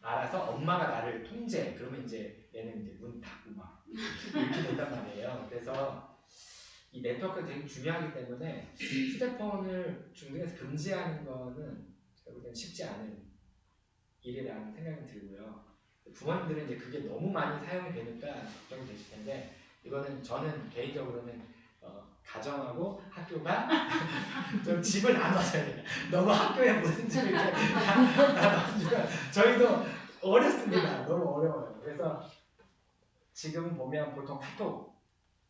알아서 엄마가 나를 통제해. 그러면 이제 얘는 이제 문 닫고 막 이렇게 된단 말이에요. 그래서 이 네트워크가 되게 중요하기 때문에 휴대폰을 중등에서 금지하는 거는 제가 볼 때는 쉽지 않은 일이라는 생각이 들고요. 부모님들은 이제 그게 너무 많이 사용이 되니까 걱정이 되실 텐데, 이거는 저는 개인적으로는 가정하고 학교가 좀 집을 나눠줘야 돼요. 너무 학교에 무슨 집을 이렇게 나눠주면 저희도 어렵습니다. 너무 어려워요. 그래서 지금 보면 보통 카톡,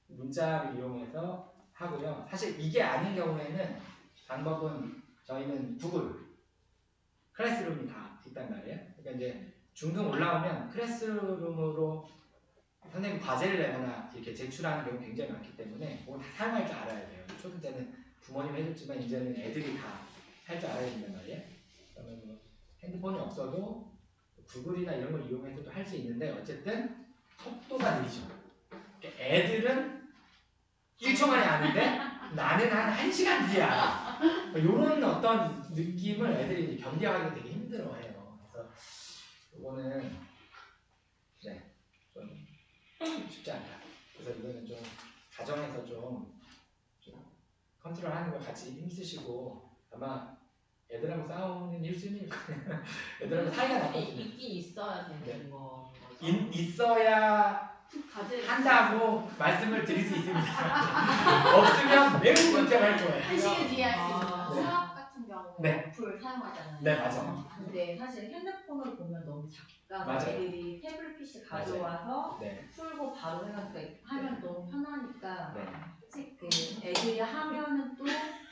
문자를 이용해서 하고요. 사실 이게 아닌 경우에는 방법은 저희는 구글, 클래스룸이 다 있단 말이에요. 그러니까 이제 중등 올라오면 클래스룸으로 선생님 과제를 내거나 이렇게 제출하는 경우 굉장히 많기 때문에 그걸 다 사용할 줄 알아야 돼요. 초등 때는 부모님 해줬지만 이제는 애들이 다 할 줄 알아야 된단 말이에요. 그다음에 뭐 핸드폰이 없어도 구글이나 이런 걸 이용해서도 할 수 있는데 어쨌든 속도가 느리죠. 그러니까 애들은 1초 만에 아는데 나는 한 1시간 뒤에 알아. 이런 어떤 느낌을 애들이 견뎌하기 되게 힘들어해요. 그래서 이거는 네, 좀 쉽지 않다. 그래서 이거는 좀 가정에서 좀 컨트롤하는 거 같이 힘쓰시고 아마 애들하고 싸우는 1순위일 거예요. 애들하고 사이가 나빠지면 있긴 있어야 되는 네. 거. 있어야 과제를 한다고 말씀을 드릴 수 있습니다. 없으면 매우 문제할 거예요. 한 시간 뒤에 할 수 있는 아. 수학 같은 경우에 네. 어플 사용하잖아요. 네, 맞아요. 근데 사실 핸드폰을 보면 너무 작다. 맞아요. 애들이 태블릿 PC 가져와서 네, 풀고 바로 해가지고 하면 너무 편하니까 네. 솔직히 그 애들이 하면은 또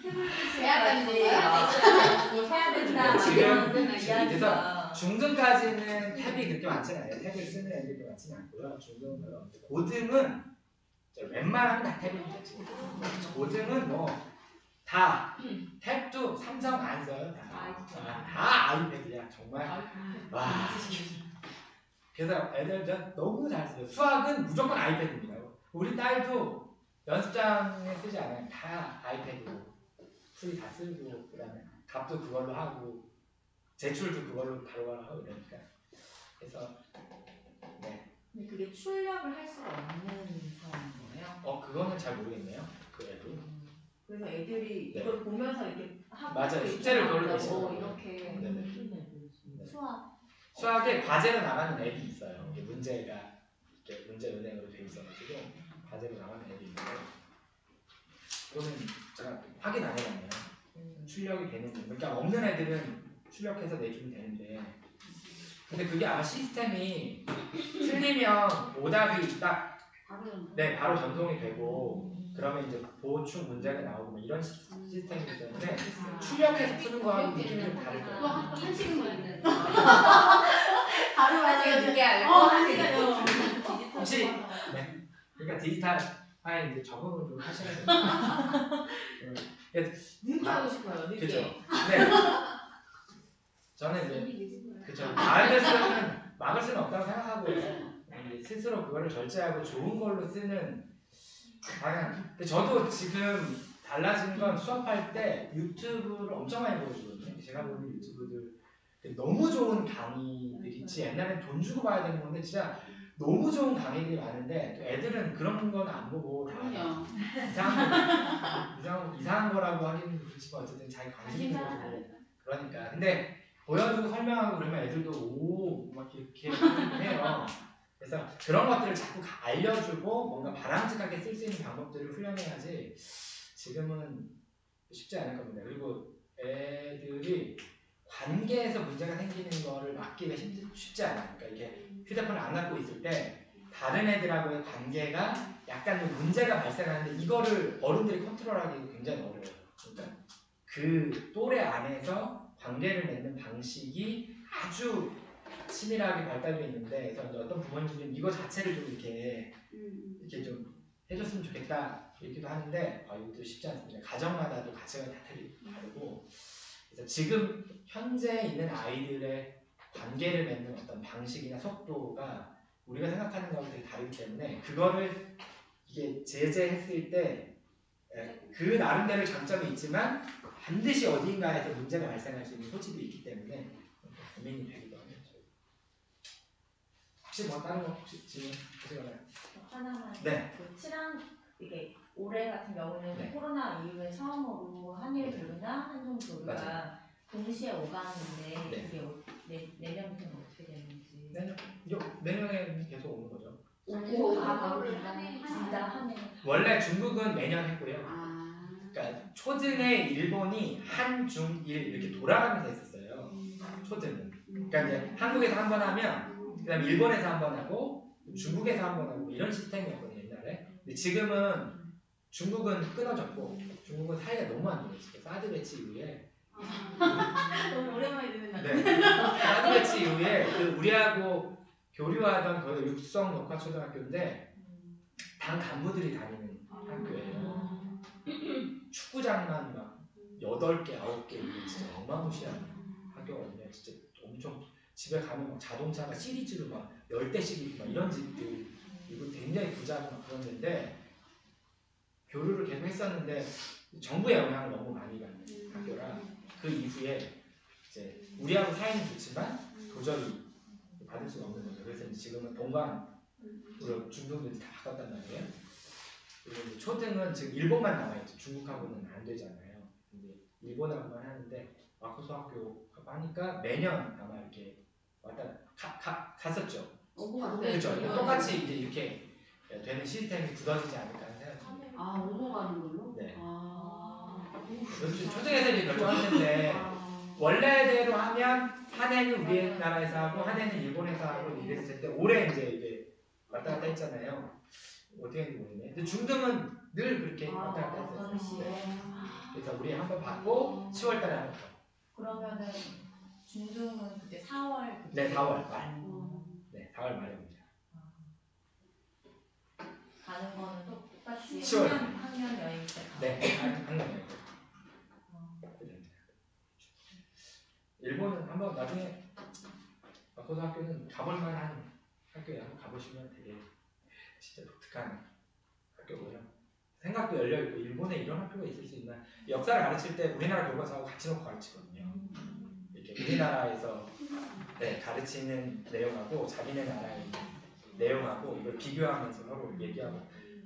태블릿 PC 해야 되는 해가지고 해야 된다. 지금 이런 이야기가 그래서 중등까지는 탭이 그렇게 많지는 않아요. 탭을 쓰는 애들이 그렇게 많지는 않고요. 중등, 고등은 웬만하면 다 탭입니다. 지금. 고등은 뭐 다 탭도 삼성 안 써요. 다 아이패드야 정말. 와. 그래서 애들 너무 잘 써요. 수학은 무조건 아이패드입니다. 우리 딸도 연습장에 쓰지 않아요. 다 아이패드로 풀이 다 쓰고 그다음에 답도 그걸로 하고 제출도 그걸로 바로 하고 이러니까. 그래서 네. 근데 그게 출력을 할 수가 없는 상황인 거예요? 그거는 잘 모르겠네요. 그 애도. 그래서 애들이 네. 이걸 보면서 이렇게 하고 맞아요. 이렇게 숙제를 그걸로 하고 내시더라고요. 이렇게 네네. 수학 수학에 과제로 나가는 앱이 있어요. 이게 문제가 이렇게 문제 은행으로 돼 있어가지고 과제로 나가는 앱이 있는데 그거는 제가 확인 안 해봤네요. 출력이 되는지. 그러니까 없는 애들은 출력해서 내주면 되는데 근데 그게 아마 시스템이 틀리면 오답이 딱 바로 전송이 되고 그러면 이제 보충 문제가 나오고 뭐 이런 시스템이기 때문에 출력해서 푸는 거하고 느낌이 다를 거예요. 한 시간 걸리는. 바로 하시가 늦게 알고 혹시 네. 그러니까 디지털화에 이제 적응을 좀 하셔야 돼요. 늦게 하고 싶어요. 늦게. 그죠. 네. 저는 이제 그죠. 말을 쓰면 막을 수는 없다고 생각하고 이제 스스로 그거를 절제하고 좋은 걸로 쓰는 방향. 근데 저도 지금 달라진 건 수업할 때 유튜브를 엄청 많이 보여주거든요. 제가 보는 유튜브들 너무 좋은 강의들이 있지. 옛날엔 돈 주고 봐야 되는 건데 진짜 너무 좋은 강의들이 많은데 또 애들은 그런 건 안 보고 다 이상한 거라고 하기는 그렇지만 어쨌든 자기 관심 있는 거 보고 그러니까. 근데 보여주고 설명하고 그러면 애들도 오 막 이렇게 해요. 그래서 그런 것들을 자꾸 알려주고 뭔가 바람직하게 쓸 수 있는 방법들을 훈련해야지 지금은 쉽지 않을 겁니다. 그리고 애들이 관계에서 문제가 생기는 거를 막기가 쉽지 않아요. 그러니까 이게 휴대폰을 안 갖고 있을 때 다른 애들하고의 관계가 약간 좀 문제가 발생하는데 이거를 어른들이 컨트롤하기 굉장히 어려워요. 그러니까 그 또래 안에서 관계를 맺는 방식이 아주 치밀하게 발달되어 있는데 그래서 이제 어떤 부모님들은 이거 자체를 좀 이렇게 좀 해줬으면 좋겠다 얘기도 하는데 이것도 쉽지 않습니다. 가정마다도 가치가 다 다르고 그래서 지금 현재 있는 아이들의 관계를 맺는 어떤 방식이나 속도가 우리가 생각하는 거랑 되게 다르기 때문에 그거를 이게 제재했을 때 그 나름대로 장점이 있지만 반드시 어딘가에서 문제가 발생할 수 있는 소지도 있기 때문에 고민이 되기도 합니다. 혹시 뭐 다른 거 혹시 질문 하시나요? 하나만. 네. 그 7학 이게 올해 같은 경우는 네. 코로나 이후에 처음으로 한일 교류나 한중 교류가 맞아요. 동시에 오가는데 네. 그게 내년부터는 어떻게 되는지. 내년에 계속 오는 거죠. 오고 가고 진짜 한일. 원래 중국은 매년 했고요. 그러니까 초등에 일본이 한, 중, 일 이렇게 돌아가면서 했었어요. 초등은. 그러니까 이제 한국에서 한 번 하면 그다음에 일본에서 한 번 하고 중국에서 한 번 하고 이런 시스템이었거든요 옛날에. 근데 지금은 중국은 끊어졌고 중국은 사이가 너무 안 좋았어요. 사드 배치 이후에. 너무 오랜만에 듣는 날. 네. 사드 배치 이후에 그 우리하고 교류하던 거기 육성 녹화초등학교인데 당 간부들이 다니는 학교예요. 축구장만 막 8개, 9개 이게 진짜 어마무시한 학교. 학교거든요. 진짜 엄청 집에 가면 막 자동차가 시리즈로 막 10대씩 있고 막 이런 집들 이거 굉장히 부자고 막 그랬는데 교류를 계속 했었는데 정부의 영향을 너무 많이 받는 학교라 그 이후에 이제 우리하고 사이는 좋지만 도저히 받을 수가 없는 거죠. 그래서 이제 지금은 동관 우리 중등들이 다 바꿨단 말이에요. 그리고 이제 초등은 지금 일본만 남아있죠. 중국하고는 안 되잖아요. 근데 일본하고만 하는데 마코소 학교 하니까 매년 아마 이렇게 왔다 갔었죠. 그렇죠. 똑같이 이제 이렇게 되는 시스템이 굳어지지 않을까 하는 생각이 듭니다. 아, 넘어가는 걸로? 네. 그렇죠. 초등에서 이제 결정했는데 원래대로 하면 한 해는 우리나라에서 하고 한 해는 일본에서 하고 이랬을 때 올해 이제 왔다 갔다 했잖아요. 어떻게 했는지 모르겠네. 근데 중등은 늘 그렇게 왔다 갔다 했었어요. 네. 그래서 우리 한번 받고 10월달에 한번 받고. 그러면은 중등은 그때 4월 그때 네, 4월 말. 네, 4월 말에 옵니다. 가는 거는 똑같이 10월. 학년 여행 때 가는 네, 한국에. 일본은 한번 나중에 마코소 학교는 가볼 만한 학교에 한번 가보시면 되게 진짜 독특한 학교고요. 생각도 열려 있고 일본에 이런 학교가 있을 수 있나. 역사를 가르칠 때 우리나라 교과서하고 같이 놓고 가르치거든요. 이렇게 우리나라에서 네, 가르치는 내용하고 자기네 나라의 내용하고 이걸 비교하면서 서로 얘기하고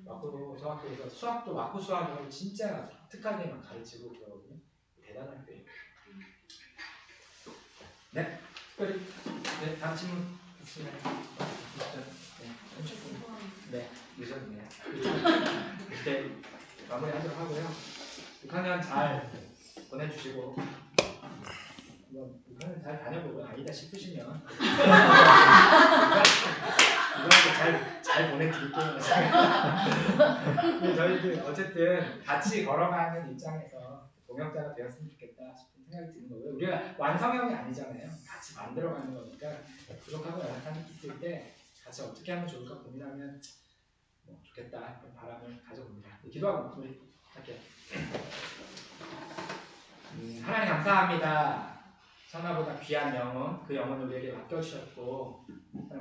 마코소 학교에서 수학도 마코 수학을 진짜 독특하게 막 가르치고 그러거든요. 대단한 학교예요. 네, 특별히 네, 다음 질문 있으면 네, 늦었네요. 이렇게 마무리하도록 하고요. 6학년 잘 보내주시고 한번 6학년 잘 다녀보고 아니다 싶으시면 이번에 잘 보내드릴게요. 저희들 어쨌든 같이 걸어가는 입장에서 동역자가 되었으면 좋겠다 싶은 생각이 드는 거고요. 우리가 완성형이 아니잖아요. 같이 만들어가는 거니까 부족하고 연약한 게 있을 때 같이 어떻게 하면 좋을까 고민하면 뭐 좋겠다 그런 바람을 가져봅니다. 기도하고 우리 할게요. 하나님 감사합니다. 천하보다 귀한 영혼, 그 영혼을 우리에게 맡겨주셨고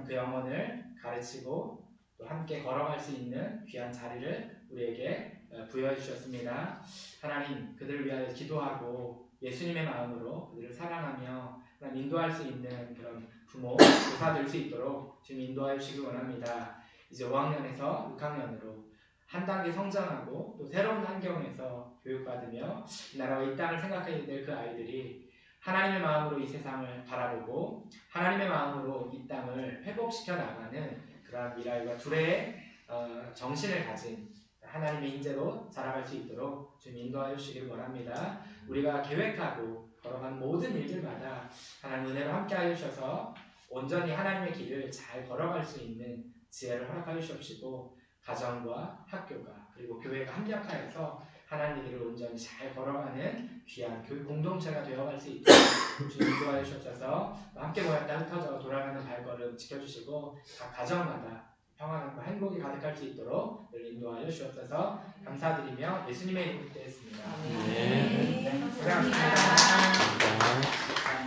그 영혼을 가르치고 또 함께 걸어갈 수 있는 귀한 자리를 우리에게 부여해 주셨습니다. 하나님 그들을 위하여 기도하고 예수님의 마음으로 그들을 사랑하며 인도할 수 있는 그런 부모, 교사 될 수 있도록 지금 인도하여 주시기 원합니다. 이제 5학년에서 6학년으로 한 단계 성장하고 또 새로운 환경에서 교육받으며 이 나라와 이 땅을 생각해야 될 그 아이들이 하나님의 마음으로 이 세상을 바라보고 하나님의 마음으로 이 땅을 회복시켜 나가는 그러한 미랄과 두레의 정신을 가진 하나님의 인재로 자라갈 수 있도록 좀 인도하여 주시길 원합니다. 우리가 계획하고 걸어가는 모든 일들마다 하나님 은혜로 함께하여 주셔서 온전히 하나님의 길을 잘 걸어갈 수 있는 지혜를 허락하여 주시고 가정과 학교가 그리고 교회가 합력하여서 하나님의 길을 온전히 잘 걸어가는 귀한 교육 공동체가 되어갈 수 있도록 주님 인도하여 주셔서 함께 모였다 흩어져 돌아가는 발걸음 지켜주시고 각 가정마다 평안함과 행복이 가득할 수 있도록 늘 인도하여 주옵소서. 감사드리며 예수님의 이름으로 기도했습니다. 네. 고생하셨습니다.